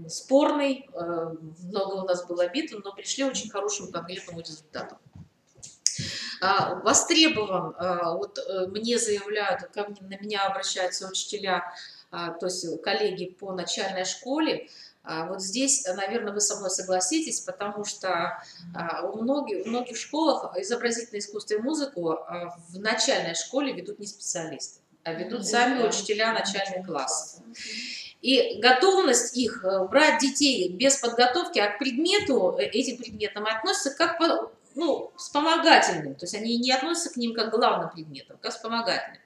спорный. Много у нас было битв, но пришли очень хорошим конкретному результату. Востребован, вот мне заявляют, на меня обращаются учителя, то есть коллеги по начальной школе, вот здесь, наверное, вы со мной согласитесь, потому что в многих школах изобразительное искусство и музыку в начальной школе ведут не специалисты, а ведут сами учителя начальных классов. И готовность их брать детей без подготовки, а к предмету, этим предметам относятся как вспомогательным. То есть они не относятся к ним как к главным предметам, как вспомогательным.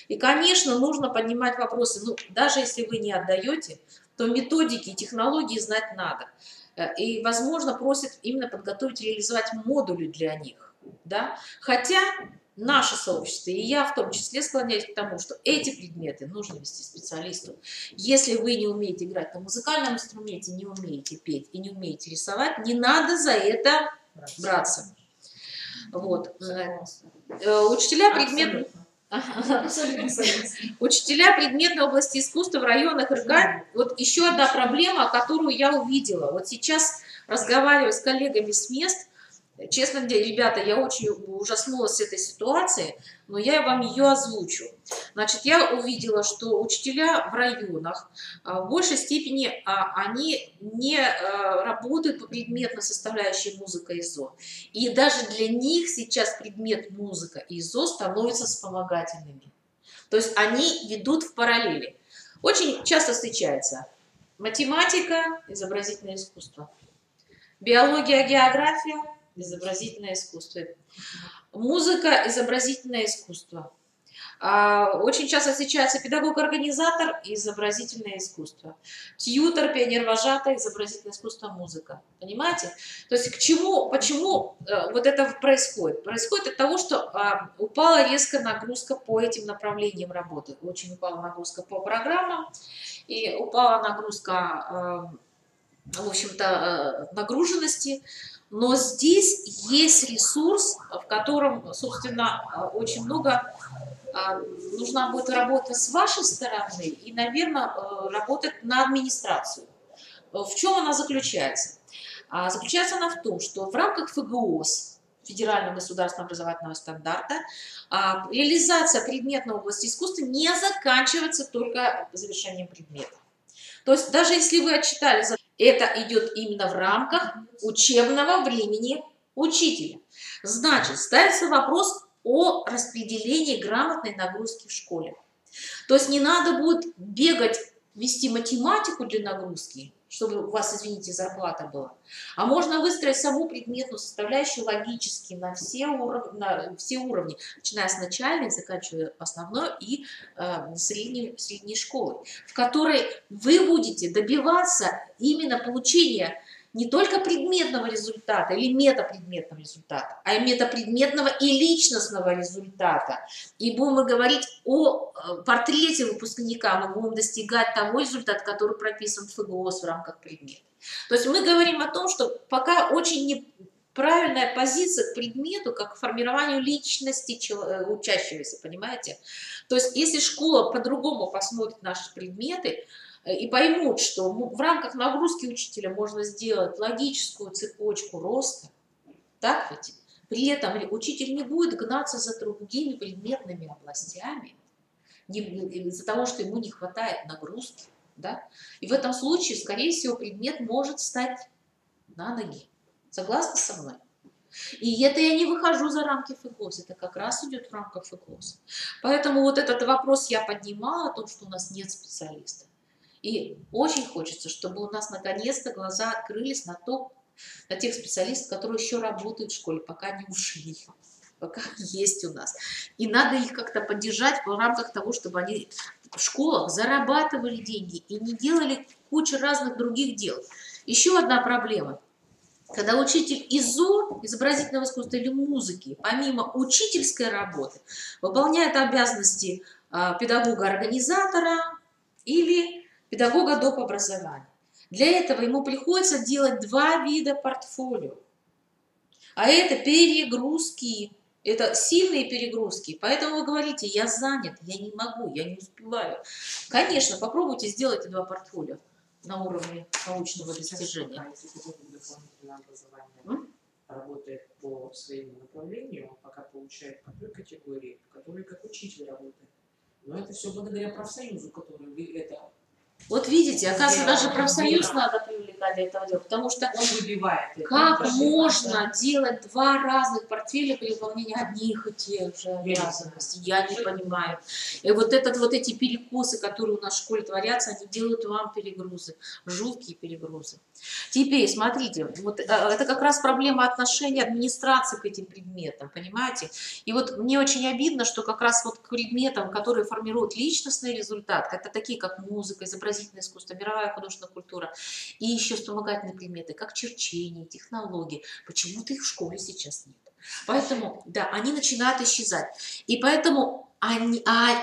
И, конечно, нужно поднимать вопросы, даже если вы не отдаете, то методики и технологии знать надо. И, возможно, просят именно подготовить, реализовать модули для них. Да? Хотя наше сообщество, и я в том числе склоняюсь к тому, что эти предметы нужно вести специалисту. Если вы не умеете играть на музыкальном инструменте, не умеете петь и не умеете рисовать, не надо за это браться. Вот. Учителя предметов... Учителя предметной области искусства в районах РК, вот еще одна проблема, которую я увидела. Вот сейчас, разговаривая с коллегами с мест, честно, ребята, я очень ужаснулась этой ситуации, но я вам ее озвучу. Значит, я увидела, что учителя в районах в большей степени они не работают по предметной составляющей музыка и ЗО. И даже для них сейчас предмет музыка и ЗО становятся вспомогательными. То есть они ведут в параллели. Очень часто встречается математика, изобразительное искусство, биология, география, изобразительное искусство, музыка, изобразительное искусство. Очень часто встречается педагог-организатор и изобразительное искусство. Тьютор, пионер-вожатый, изобразительное искусство, музыка. Понимаете? То есть почему вот это происходит? Происходит от того, что упала резко нагрузка по этим направлениям работы. Очень упала нагрузка по программам, и упала нагрузка, в общем-то, нагруженности. Но здесь есть ресурс, в котором, собственно, очень много нужна будет работа с вашей стороны и, наверное, работать на администрацию. В чем она заключается? Заключается она в том, что в рамках ФГОС, Федерального государственного образовательного стандарта, реализация предметной области искусства не заканчивается только завершением предмета. То есть даже если вы отчитали, это идет именно в рамках учебного времени учителя. Значит, ставится вопрос о распределении грамотной нагрузки в школе. То есть не надо будет бегать, вести математику для нагрузки, чтобы у вас, извините, зарплата была. А можно выстроить саму предметную составляющую логически на все уровни, начиная с начальной, заканчивая основной и средней школой, в которой вы будете добиваться именно получения не только предметного результата или метапредметного результата, а и метапредметного и личностного результата. И будем мы говорить о портрете выпускника, мы будем достигать того результата, который прописан в ФГОС в рамках предмета. То есть мы говорим о том, что пока очень неправильная позиция к предмету, как к формированию личности учащегося, понимаете? То есть если школа по-другому посмотрит наши предметы, и поймут, что в рамках нагрузки учителя можно сделать логическую цепочку роста, так ведь? При этом учитель не будет гнаться за другими предметными областями, из-за того, что ему не хватает нагрузки. Да? И в этом случае, скорее всего, предмет может встать на ноги. Согласны со мной? И это я не выхожу за рамки ФГОС, это как раз идет в рамках ФГОС. Поэтому вот этот вопрос я поднимала о том, что у нас нет специалистов. И очень хочется, чтобы у нас наконец-то глаза открылись на тех специалистов, которые еще работают в школе, пока не ушли, пока есть у нас. И надо их как-то поддержать в рамках того, чтобы они в школах зарабатывали деньги и не делали кучу разных других дел. Еще одна проблема. Когда учитель ИЗО, изобразительного искусства или музыки, помимо учительской работы, выполняет обязанности педагога-организатора или педагога доп. Образования. Для этого ему приходится делать два вида портфолио. А это перегрузки, это сильные перегрузки. Поэтому вы говорите, я занят, я не могу, я не успеваю. Конечно, попробуйте сделать два портфолио на уровне научного достижения. Если педагог дополнительного образования работает по своему направлению, он пока получает по той категории, в которой как учитель работает. Но это все благодаря профсоюзу, который вы это... Вот видите, оказывается, Да, даже профсоюз да. надо привлекать для этого дела, потому что Он выбивает это. как Он можно да. делать два разных портфеля при выполнении одних и тех же Верно. обязанностей? Я не понимаю. И вот эти перекосы, которые у нас в школе творятся, они делают вам перегрузы, жуткие перегрузы. Теперь, смотрите, вот это как раз проблема отношения администрации к этим предметам, понимаете? И вот мне очень обидно, что как раз вот к предметам, которые формируют личностный результат, это такие, как музыка, изобразительное искусство, мировая художественная культура, и еще вспомогательные предметы, как черчение, технологии, почему-то их в школе сейчас нет. Поэтому, да, они начинают исчезать. И поэтому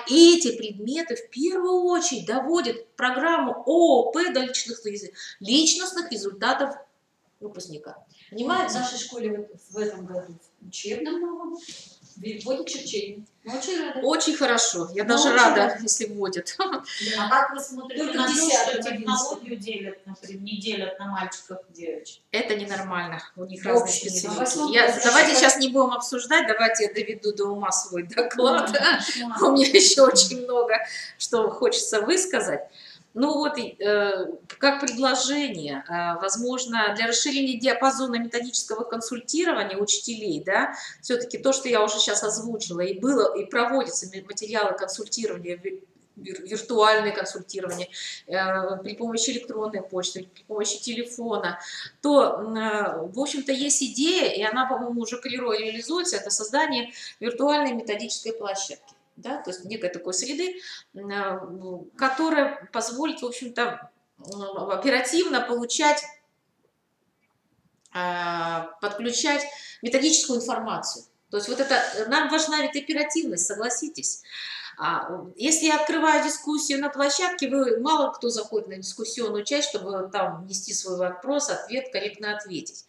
эти предметы в первую очередь доводят программу ООП до личностных результатов выпускника. В Понимаете? нашей школе в этом году в учебном новом вводят черчение. Мы очень рады. Очень хорошо. Я Ну, даже очень рада, рада. если вводят. А как вы смотрите Только на то, 10-м, что 11-м. технологию делят, например, не делят на мальчиков и девочек? Это ненормально. У них В разные общем, специфики. а восьмом Давайте классе сейчас не будем обсуждать, давайте я доведу до ума свой доклад. Да. У меня еще очень много, что хочется высказать. Ну вот, как предложение, возможно, для расширения диапазона методического консультирования учителей, да, все-таки то, что я уже сейчас озвучила, и было, и проводятся материалы консультирования, виртуальное консультирование при помощи электронной почты, при помощи телефона, то, в общем-то, есть идея, и она, по-моему, уже криро реализуется, это создание виртуальной методической площадки. Да, то есть некой такой среды, которая позволит, в общем-то, оперативно подключать методическую информацию. То есть вот это, нам важна ведь оперативность, согласитесь. Если я открываю дискуссию на площадке, мало кто заходит на дискуссионную часть, чтобы там внести свой вопрос, ответ, корректно ответить.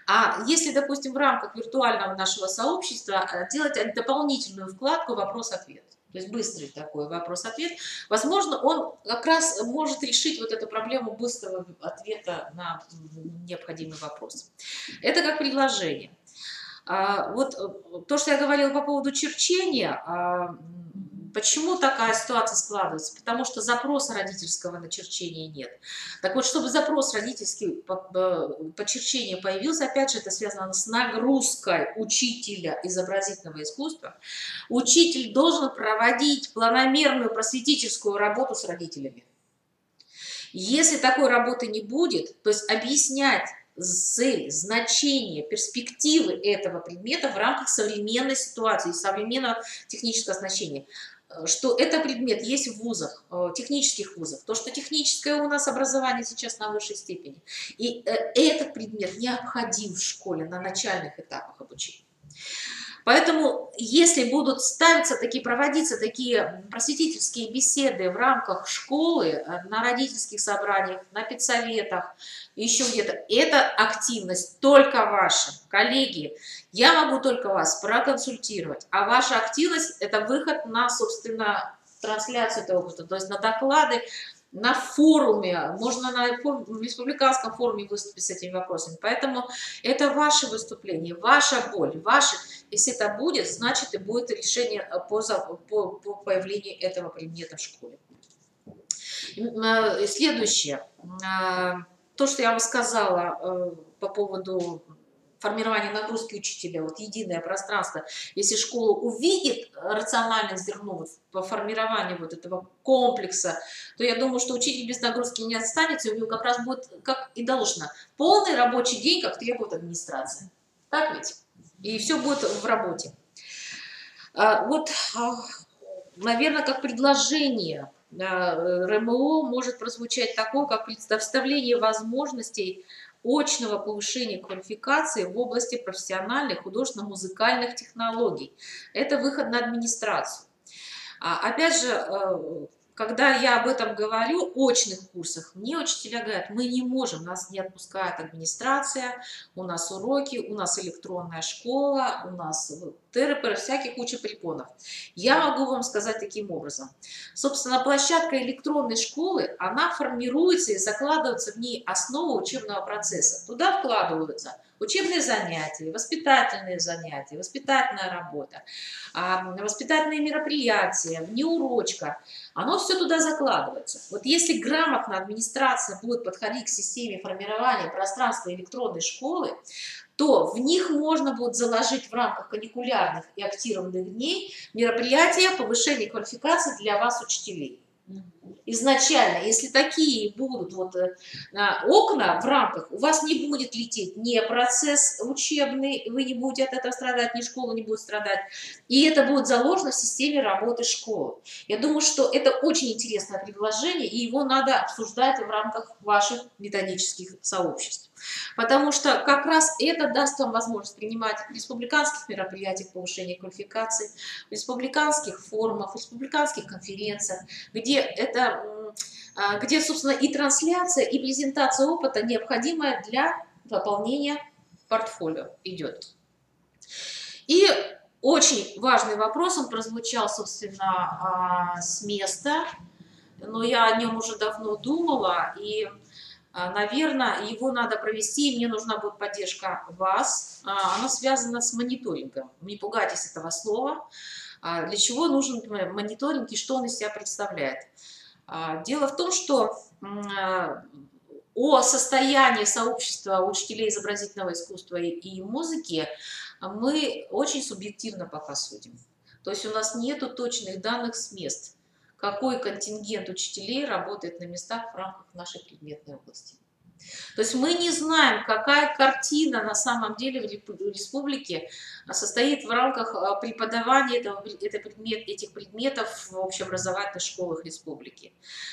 А если, допустим, в рамках виртуального нашего сообщества делать дополнительную вкладку вопрос-ответ, то есть быстрый такой вопрос-ответ, возможно, он как раз может решить вот эту проблему быстрого ответа на необходимый вопрос. Это как предложение. Вот то, что я говорила по поводу черчения, почему такая ситуация складывается? Потому что запроса родительского на черчение нет. Так вот, чтобы запрос родительский по черчению появился, опять же, это связано с нагрузкой учителя изобразительного искусства. Учитель должен проводить планомерную просветительскую работу с родителями. Если такой работы не будет, то есть объяснять цель, значение, перспективы этого предмета в рамках современной ситуации, современного технического оснащения, что это предмет есть в вузах, технических вузах, то, что техническое у нас образование сейчас на высшей степени. И этот предмет необходим в школе на начальных этапах обучения. Поэтому, если будут проводиться такие просветительские беседы в рамках школы, на родительских собраниях, на педсоветах, еще где-то, это активность только ваша. Коллеги, я могу только вас проконсультировать, а ваша активность – это выход на, собственно, трансляцию этого опыта, то есть на доклады, на форуме, можно в республиканском форуме выступить с этими вопросами. Поэтому это ваше выступление, ваша боль, если это будет, значит и будет решение по появлению этого предмета в школе. Следующее. То, что я вам сказала по поводу формирования нагрузки учителя, вот единое пространство, если школа увидит рациональность зерно по формированию вот этого комплекса, то я думаю, что учитель без нагрузки не останется, и у него как раз будет, как и должно, полный рабочий день, как требует администрация. Так ведь? И все будет в работе. Вот, наверное, как предложение РМО может прозвучать такое, как представление возможностей очного повышения квалификации в области профессиональных художественно-музыкальных технологий. Это выход на администрацию. Опять же, когда я об этом говорю, очных курсах, мне учителя говорят, мы не можем, нас не отпускает администрация, у нас уроки, у нас электронная школа, у нас ТРП, всяких куча препонов. Я могу вам сказать таким образом. Собственно, площадка электронной школы, она формируется и закладывается в ней основа учебного процесса. Туда вкладываются учебные занятия, воспитательная работа, воспитательные мероприятия, внеурочка, оно все туда закладывается. Вот если грамотно администрация будет подходить к системе формирования пространства электронной школы, то в них можно будет заложить в рамках каникулярных и активных дней мероприятия повышения квалификации для вас, учителей. Изначально, если такие будут окна в рамках, у вас не будет лететь ни процесс учебный, вы не будете от этого страдать, ни школа не будет страдать, и это будет заложено в системе работы школы. Я думаю, что это очень интересное предложение, и его надо обсуждать в рамках ваших методических сообществ. Потому что как раз это даст вам возможность принимать в республиканских мероприятиях повышения квалификации, в республиканских форумах, в республиканских конференциях, где, собственно, и трансляция, и презентация опыта, необходимая для выполнения портфолио, идет. И очень важный вопрос, он прозвучал, собственно, с места, но я о нем уже давно думала, и, наверное, его надо провести, и мне нужна будет поддержка вас. Оно связано с мониторингом. Не пугайтесь этого слова. Для чего нужен мониторинг и что он из себя представляет? Дело в том, что о состоянии сообщества учителей изобразительного искусства и музыки мы очень субъективно пока судим. То есть у нас нету точных данных с мест, какой контингент учителей работает на местах в рамках нашей предметной области. То есть мы не знаем, какая картина на самом деле в республике состоит в рамках преподавания этих предметов в общеобразовательных школах республики.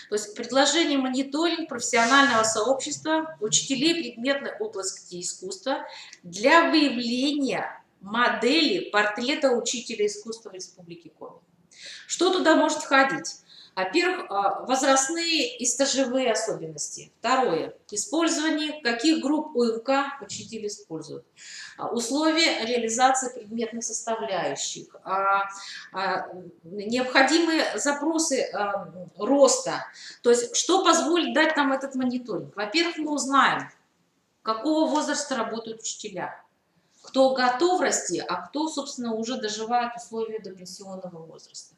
То есть предложение мониторинг профессионального сообщества учителей предметной области искусства для выявления модели портрета учителя искусства в республике Коми. Что туда может входить? Во-первых, возрастные и стажевые особенности. Второе. Использование каких групп УМК учитель использует. Условия реализации предметных составляющих. Необходимые запросы роста. То есть, что позволит дать нам этот мониторинг? Во-первых, мы узнаем, какого возраста работают учителя. Кто готов расти, а кто, собственно, уже доживает условия до пенсионного возраста.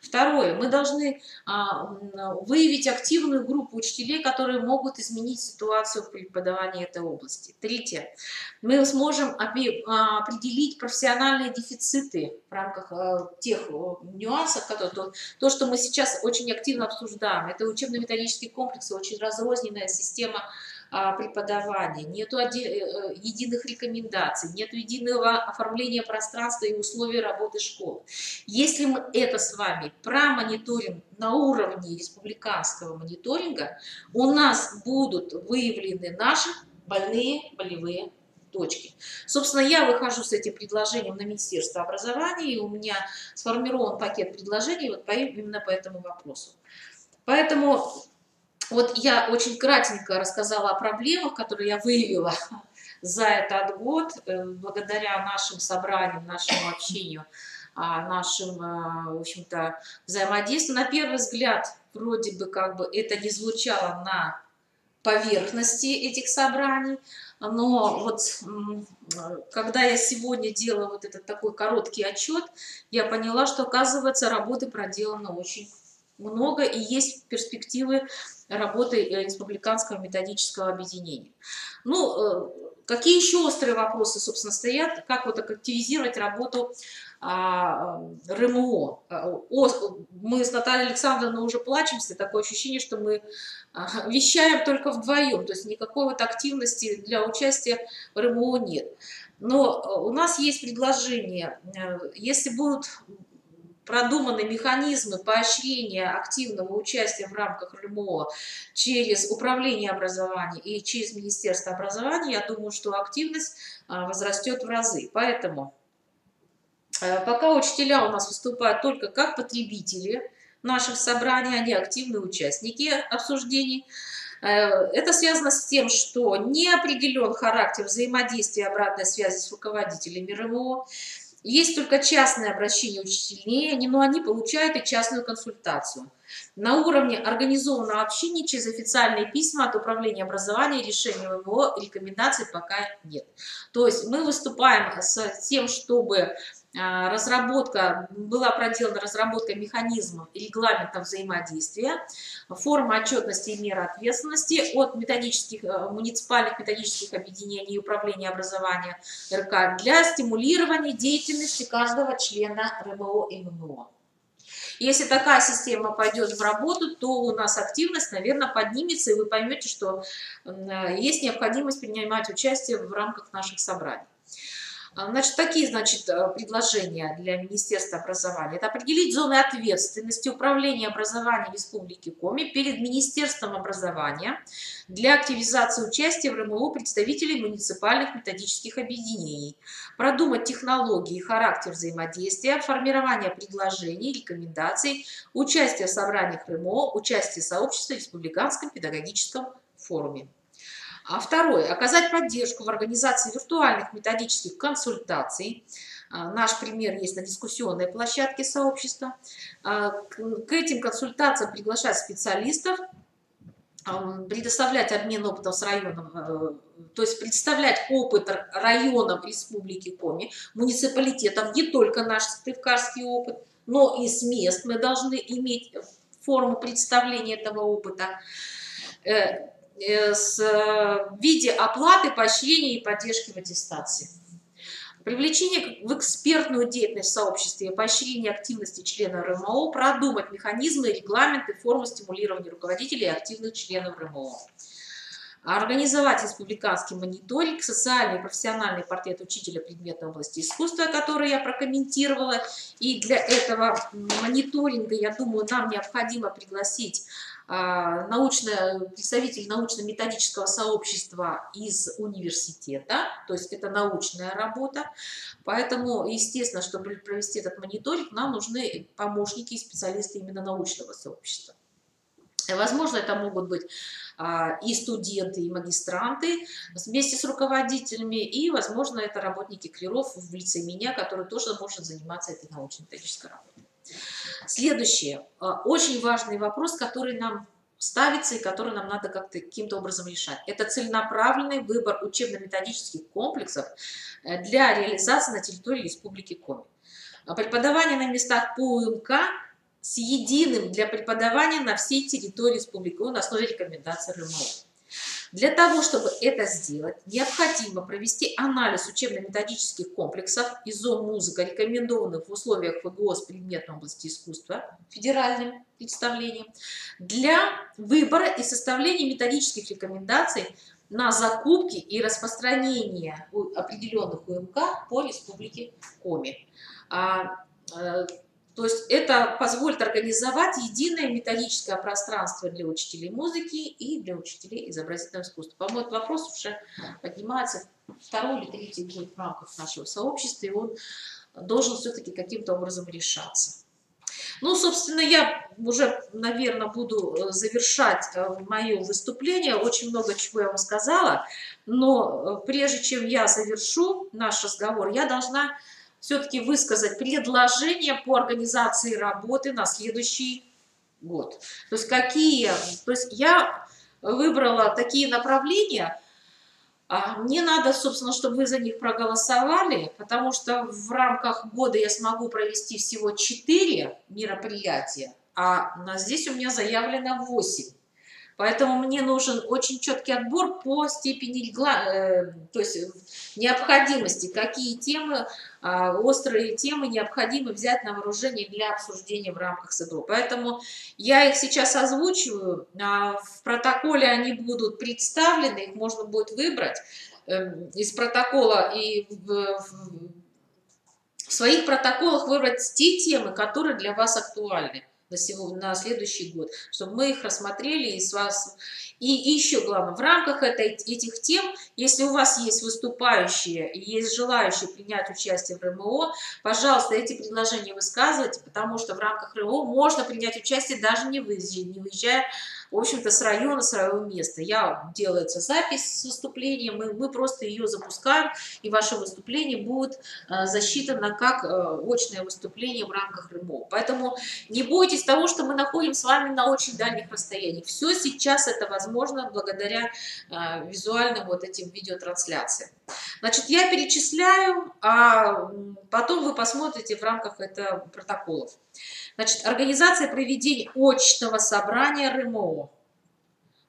Второе. Мы должны выявить активную группу учителей, которые могут изменить ситуацию в преподавании этой области. Третье. Мы сможем определить профессиональные дефициты в рамках тех нюансов, которые, то, что мы сейчас очень активно обсуждаем. Это учебно-методические комплексы, очень разрозненная система преподавания, нету единых рекомендаций, нету единого оформления пространства и условий работы школы. Если мы это с вами промониторим на уровне республиканского мониторинга, у нас будут выявлены наши болевые точки. Собственно, я выхожу с этим предложением на Министерство образования, и у меня сформирован пакет предложений вот именно по этому вопросу. Поэтому вот я очень кратенько рассказала о проблемах, которые я выявила за этот год, благодаря нашим собраниям, нашему общению, нашим, в общем-то, взаимодействию. На первый взгляд, вроде бы, как бы это не звучало на поверхности этих собраний, но вот когда я сегодня делала вот этот такой короткий отчет, я поняла, что, оказывается, работы проделано очень много и есть перспективы работы республиканского методического объединения. Ну, какие еще острые вопросы, собственно, стоят? Как вот активизировать работу РМО? Мы с Натальей Александровной уже плачемся, такое ощущение, что мы вещаем только вдвоем, то есть никакой вот активности для участия в РМО нет. Но у нас есть предложение, если будут продуманы механизмы поощрения активного участия в рамках РМО через управление образования и через Министерство образования, я думаю, что активность возрастет в разы. Поэтому пока учителя у нас выступают только как потребители наших собраний, они активные участники обсуждений. Это связано с тем, что не определен характер взаимодействия и обратной связи с руководителями РМО. Есть только частные обращения учителей, но они получают и частную консультацию. На уровне организованного общения через официальные письма от Управления образования, решения ВМО, рекомендаций пока нет. То есть мы выступаем с тем, чтобы была проделана разработка механизмов и регламентов взаимодействия, форма отчетности и меры ответственности от муниципальных методических объединений и управления образования РК для стимулирования деятельности каждого члена РМО и ММО. Если такая система пойдет в работу, то у нас активность, наверное, поднимется, и вы поймете, что есть необходимость принимать участие в рамках наших собраний. Значит, такие, предложения для Министерства образования. Это определить зоны ответственности управления образованием Республики Коми перед Министерством образования для активизации участия в РМО представителей муниципальных методических объединений, продумать технологии и характер взаимодействия, формирование предложений, рекомендаций, участие в собраниях РМО, участие сообщества в Республиканском педагогическом форуме. А второе. Оказать поддержку в организации виртуальных методических консультаций. Наш пример есть на дискуссионной площадке сообщества. К этим консультациям приглашать специалистов, предоставлять обмен опытом с районом, то есть представлять опыт районов Республики Коми, муниципалитетов, не только наш сыктывкарский опыт, но и с мест мы должны иметь форму представления этого опыта в виде оплаты, поощрения и поддержки в аттестации. Привлечение в экспертную деятельность в сообществе и поощрение активности членов РМО, продумать механизмы, регламенты, формы стимулирования руководителей и активных членов РМО. Организовать республиканский мониторинг, социальный и профессиональный портрет учителя предметной области искусства, который я прокомментировала. И для этого мониторинга, я думаю, нам необходимо пригласить представитель научно-методического сообщества из университета, то есть это научная работа. Поэтому, естественно, чтобы провести этот мониторинг, нам нужны помощники и специалисты именно научного сообщества. Возможно, это могут быть и студенты, и магистранты вместе с руководителями, и, возможно, это работники КРИРОВ в лице меня, который тоже может заниматься этой научно-методической работой. Следующее, очень важный вопрос, который нам ставится и который нам надо каким-то образом решать. Это целенаправленный выбор учебно-методических комплексов для реализации на территории Республики Коми. Преподавание на местах по УМК с единым для преподавания на всей территории Республики Коми на основе рекомендаций РМО. Для того, чтобы это сделать, необходимо провести анализ учебно-методических комплексов и зон музыка, рекомендованных в условиях ФГО с предметной области искусства, федеральным представлением, для выбора и составления методических рекомендаций на закупки и распространение определенных УМК по Республике Коми. То есть это позволит организовать единое методическое пространство для учителей музыки и для учителей изобразительного искусства. По-моему, этот вопрос уже поднимается второй или третий год в рамках нашего сообщества, и он должен все-таки каким-то образом решаться. Ну, собственно, я уже, наверное, буду завершать мое выступление. Очень много чего я вам сказала, но прежде чем я завершу наш разговор, я должна все-таки высказать предложение по организации работы на следующий год. То есть я выбрала такие направления. Мне надо, собственно, чтобы вы за них проголосовали, потому что в рамках года я смогу провести всего 4 мероприятия, а здесь у меня заявлено 8. Поэтому мне нужен очень четкий отбор по степени, то есть необходимости, какие темы, острые темы необходимо взять на вооружение для обсуждения в рамках СДО. Поэтому я их сейчас озвучиваю, в протоколе они будут представлены, их можно будет выбрать из протокола и в своих протоколах выбрать те темы, которые для вас актуальны на следующий год, чтобы мы их рассмотрели и с вас. И еще главное, в рамках этих тем, если у вас есть выступающие и есть желающие принять участие в РМО, пожалуйста, эти предложения высказывайте, потому что в рамках РМО можно принять участие, даже не выезжая в общем-то, с района, с своего места. Делается запись с выступлением, мы просто ее запускаем, и ваше выступление будет засчитано как очное выступление в рамках РМО. Поэтому не бойтесь того, что мы находимся с вами на очень дальних расстояниях. Все сейчас это возможно благодаря визуальным вот этим видеотрансляциям. Значит, я перечисляю, а потом вы посмотрите в рамках этого протоколов. Значит, организация проведения очного собрания РМО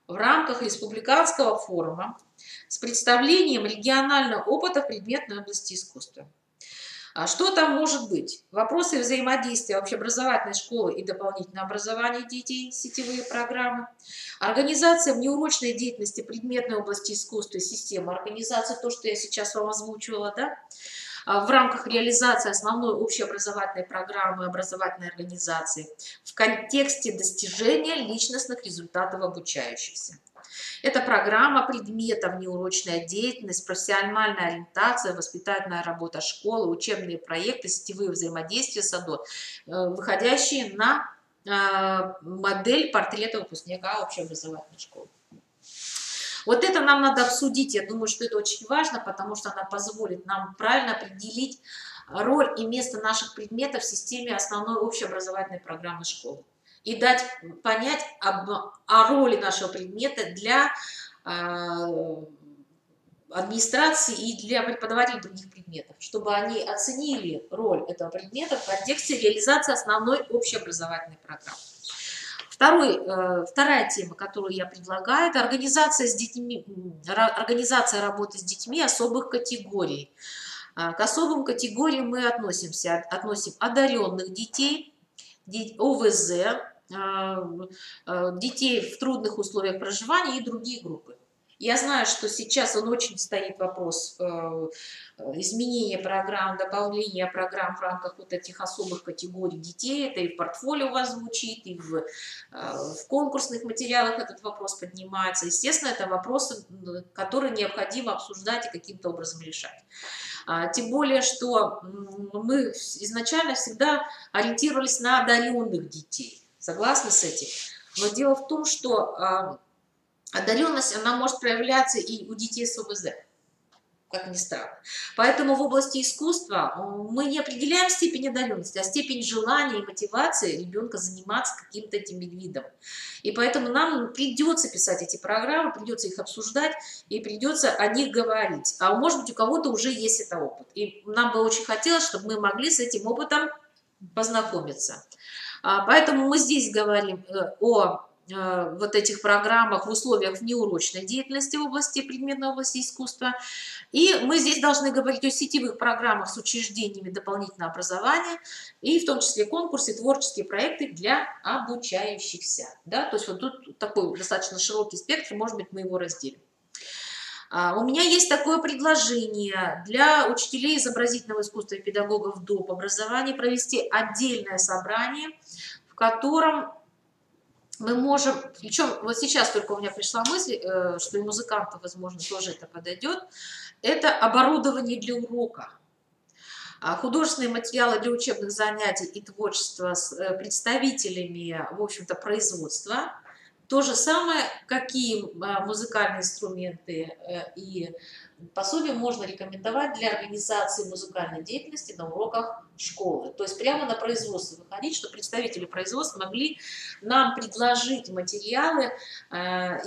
в рамках республиканского форума с представлением регионального опыта в предметной области искусства. А что там может быть? Вопросы взаимодействия общеобразовательной школы и дополнительного образования детей, сетевые программы, организация внеурочной деятельности предметной области искусства и системы организации, то, что я сейчас вам озвучивала, да? В рамках реализации основной общеобразовательной программы образовательной организации в контексте достижения личностных результатов обучающихся. Это программа предметов, внеурочная деятельность, профессиональная ориентация, воспитательная работа школы, учебные проекты, сетевые взаимодействия с АДО, выходящие на модель портрета выпускника общеобразовательной школы. Вот это нам надо обсудить, я думаю, что это очень важно, потому что она позволит нам правильно определить роль и место наших предметов в системе основной общеобразовательной программы школы. И дать понять о роли нашего предмета для администрации и для преподавателей других предметов, чтобы они оценили роль этого предмета в контексте реализации основной общеобразовательной программы. Вторая тема, которую я предлагаю, это организация работы с детьми особых категорий. К особым категориям мы относим одаренных детей, ОВЗ, детей в трудных условиях проживания и другие группы. Я знаю, что сейчас очень стоит вопрос изменения программ, добавления программ в рамках вот этих особых категорий детей. Это и в портфолио у вас звучит, и в конкурсных материалах этот вопрос поднимается. Естественно, это вопросы, которые необходимо обсуждать и каким-то образом решать. Тем более, что мы изначально всегда ориентировались на одаренных детей. Согласны с этим? Но дело в том, что одаренность, она может проявляться и у детей с ОВЗ, как ни странно. Поэтому в области искусства мы не определяем степень одаренности, а степень желания и мотивации ребенка заниматься каким-то этим видом. И поэтому нам придется писать эти программы, придется их обсуждать и придется о них говорить. А может быть, у кого-то уже есть этот опыт. И нам бы очень хотелось, чтобы мы могли с этим опытом познакомиться. Поэтому мы здесь говорим о вот этих программах в условиях внеурочной деятельности в области предметной области искусства. И мы здесь должны говорить о сетевых программах с учреждениями дополнительного образования, и в том числе конкурсы, творческие проекты для обучающихся. Да? То есть вот тут такой достаточно широкий спектр, может быть, мы его разделим. У меня есть такое предложение для учителей изобразительного искусства и педагогов доп. Образования провести отдельное собрание, в котором мы можем, причем вот сейчас только у меня пришла мысль, что и музыкантам, возможно, тоже это подойдет, это оборудование для урока. Художественные материалы для учебных занятий и творчества с представителями, в общем-то, производства. То же самое, какие музыкальные инструменты и пособия можно рекомендовать для организации музыкальной деятельности на уроках школы. То есть прямо на производство выходить, чтобы представители производства могли нам предложить материалы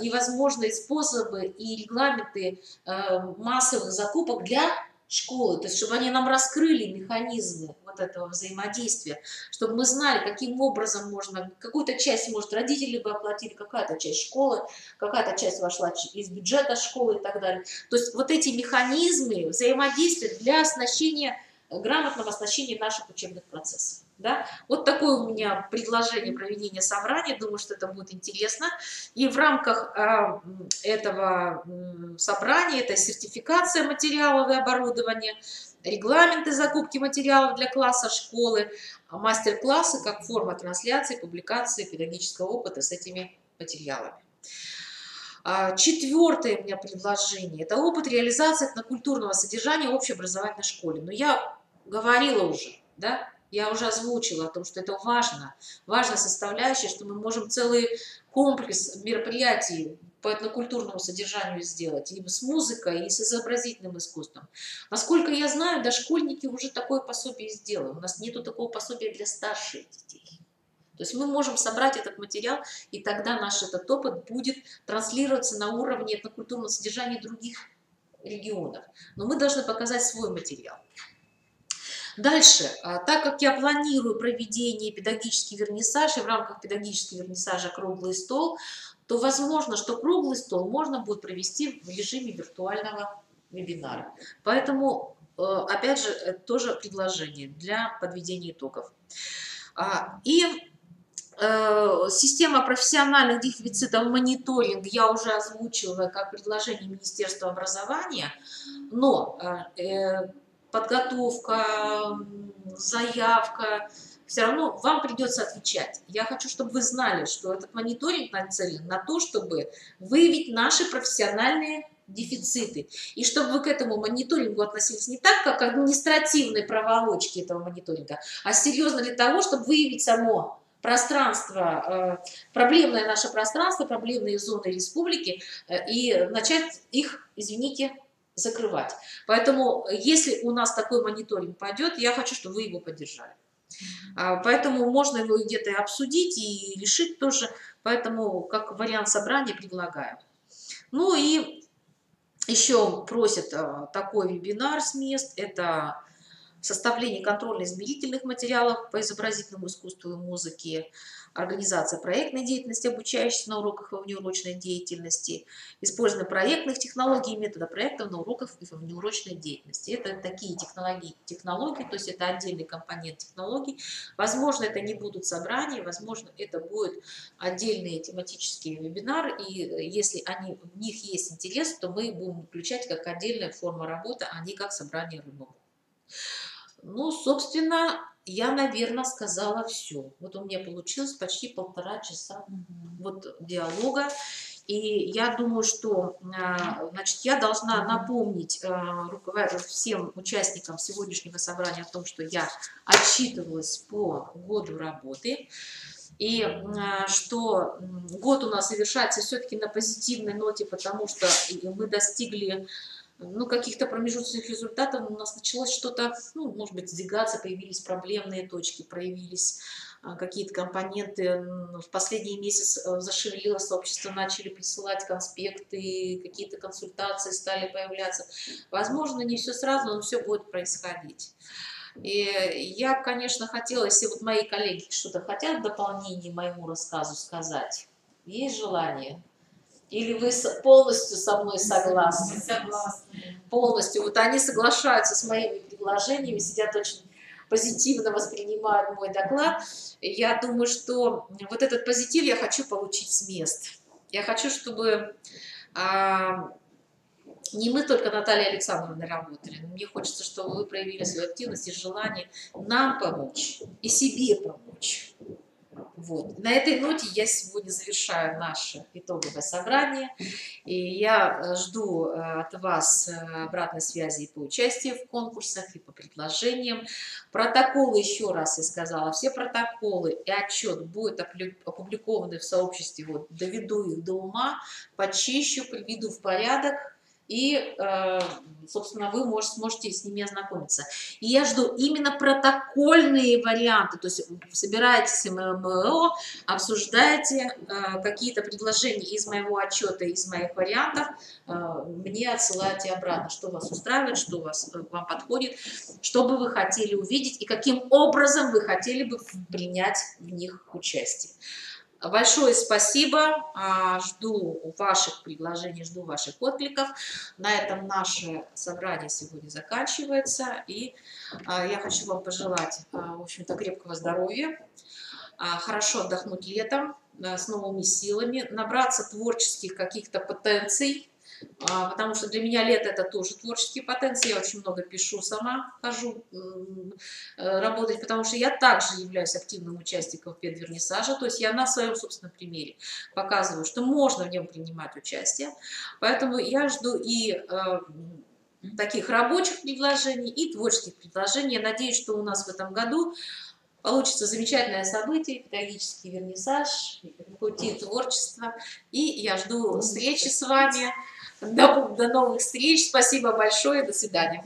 и возможные способы и регламенты массовых закупок для школы, то есть чтобы они нам раскрыли механизмы вот этого взаимодействия, чтобы мы знали, каким образом можно, какую-то часть, может, родители бы оплатили, какая-то часть школы, какая-то часть вошла из бюджета школы и так далее. То есть вот эти механизмы взаимодействия для оснащения, грамотного оснащения наших учебных процессов. Да? Вот такое у меня предложение проведения собрания, думаю, что это будет интересно. И в рамках этого собрания, это сертификация материалов и оборудования, регламенты закупки материалов для класса школы, мастер-классы как форма трансляции, публикации педагогического опыта с этими материалами. Четвертое у меня предложение – это опыт реализации этнокультурного содержания в общеобразовательной школе. Но я говорила уже, да? Я уже озвучила о том, что это важно. Важная составляющая, что мы можем целый комплекс мероприятий по этнокультурному содержанию сделать. И с музыкой, и с изобразительным искусством. Насколько я знаю, дошкольники уже такое пособие сделали. У нас нету такого пособия для старших детей. То есть мы можем собрать этот материал, и тогда наш этот опыт будет транслироваться на уровне этнокультурного содержания других регионов. Но мы должны показать свой материал. Дальше, так как я планирую проведение педагогический вернисаж, и в рамках педагогического вернисажа круглый стол, то возможно, что круглый стол можно будет провести в режиме виртуального вебинара. Поэтому, опять же, тоже предложение для подведения итогов. И система профессиональных дефицитов мониторинг я уже озвучила как предложение Министерства образования, но подготовка, заявка, все равно вам придется отвечать. Я хочу, чтобы вы знали, что этот мониторинг нацелен на то, чтобы выявить наши профессиональные дефициты. И чтобы вы к этому мониторингу относились не так, как административные проволочки этого мониторинга, а серьезно для того, чтобы выявить само пространство, проблемное наше пространство, проблемные зоны республики и начать их, извините, закрывать. Поэтому, если у нас такой мониторинг пойдет, я хочу, чтобы вы его поддержали. Поэтому можно его где-то и обсудить, и решить тоже. Поэтому, как вариант собрания, предлагаю. Ну и еще просят такой вебинар с мест. Это составление контрольно-измерительных материалов по изобразительному искусству и музыке, организация проектной деятельности, обучающейся на уроках во внеурочной деятельности, использование проектных технологий и метода проектов на уроках и во внеурочной деятельности. Это такие технологии, то есть это отдельный компонент технологий. Возможно, это не будут собрания, возможно, это будет отдельные тематические вебинары, и если в них есть интерес, то мы будем включать как отдельная форма работы, а не как собрание РУМО. Ну, собственно, я, наверное, сказала все. Вот у меня получилось почти 1,5 часа вот диалога. И я думаю, что значит, я должна напомнить всем участникам сегодняшнего собрания о том, что я отчитывалась по году работы. И что год у нас завершается все-таки на позитивной ноте, потому что мы достигли каких-то промежуточных результатов, у нас началось что-то, может быть, сдвигаться, появились проблемные точки, проявились какие-то компоненты. В последний месяц зашевелилось сообщество, начали присылать конспекты, какие-то консультации стали появляться. Возможно, не все сразу, но все будет происходить. И я, конечно, хотела, если вот мои коллеги что-то хотят в дополнение моему рассказу сказать, есть желание? Или вы полностью со мной согласны? Согласны. Полностью. Вот они соглашаются с моими предложениями, сидят очень позитивно, воспринимают мой доклад. Я думаю, что вот этот позитив я хочу получить с мест. Я хочу, чтобы не мы только, Наталья Александровна, работали. Мне хочется, чтобы вы проявили свою активность и желание нам помочь и себе помочь. Вот. На этой ноте я сегодня завершаю наше итоговое собрание. И я жду от вас обратной связи и по участию в конкурсах, и по предложениям. Протоколы, еще раз я сказала, все протоколы и отчет будут опубликованы в сообществе. Вот, доведу их до ума, почищу, приведу в порядок. И, собственно, вы сможете с ними ознакомиться. И я жду именно протокольные варианты, то есть собираетесь ММО, обсуждаете какие-то предложения из моего отчета, из моих вариантов, мне отсылайте обратно, что вас устраивает, что вам подходит, что бы вы хотели увидеть и каким образом вы хотели бы принять в них участие. Большое спасибо, жду ваших предложений, жду ваших откликов. На этом наше собрание сегодня заканчивается. И я хочу вам пожелать, в общем-то, крепкого здоровья, хорошо отдохнуть летом, с новыми силами, набраться творческих каких-то потенций, потому что для меня лето это тоже творческий потенциал. Я очень много пишу сама, хожу работать, потому что я также являюсь активным участником педвернисажа, то есть я на своем собственном примере показываю, что можно в нем принимать участие. Поэтому я жду и таких рабочих предложений и творческих предложений. Я надеюсь, что у нас в этом году получится замечательное событие, педагогический вернисаж, пути творчества. И я жду встречи с вами. До новых встреч. Спасибо большое. До свидания.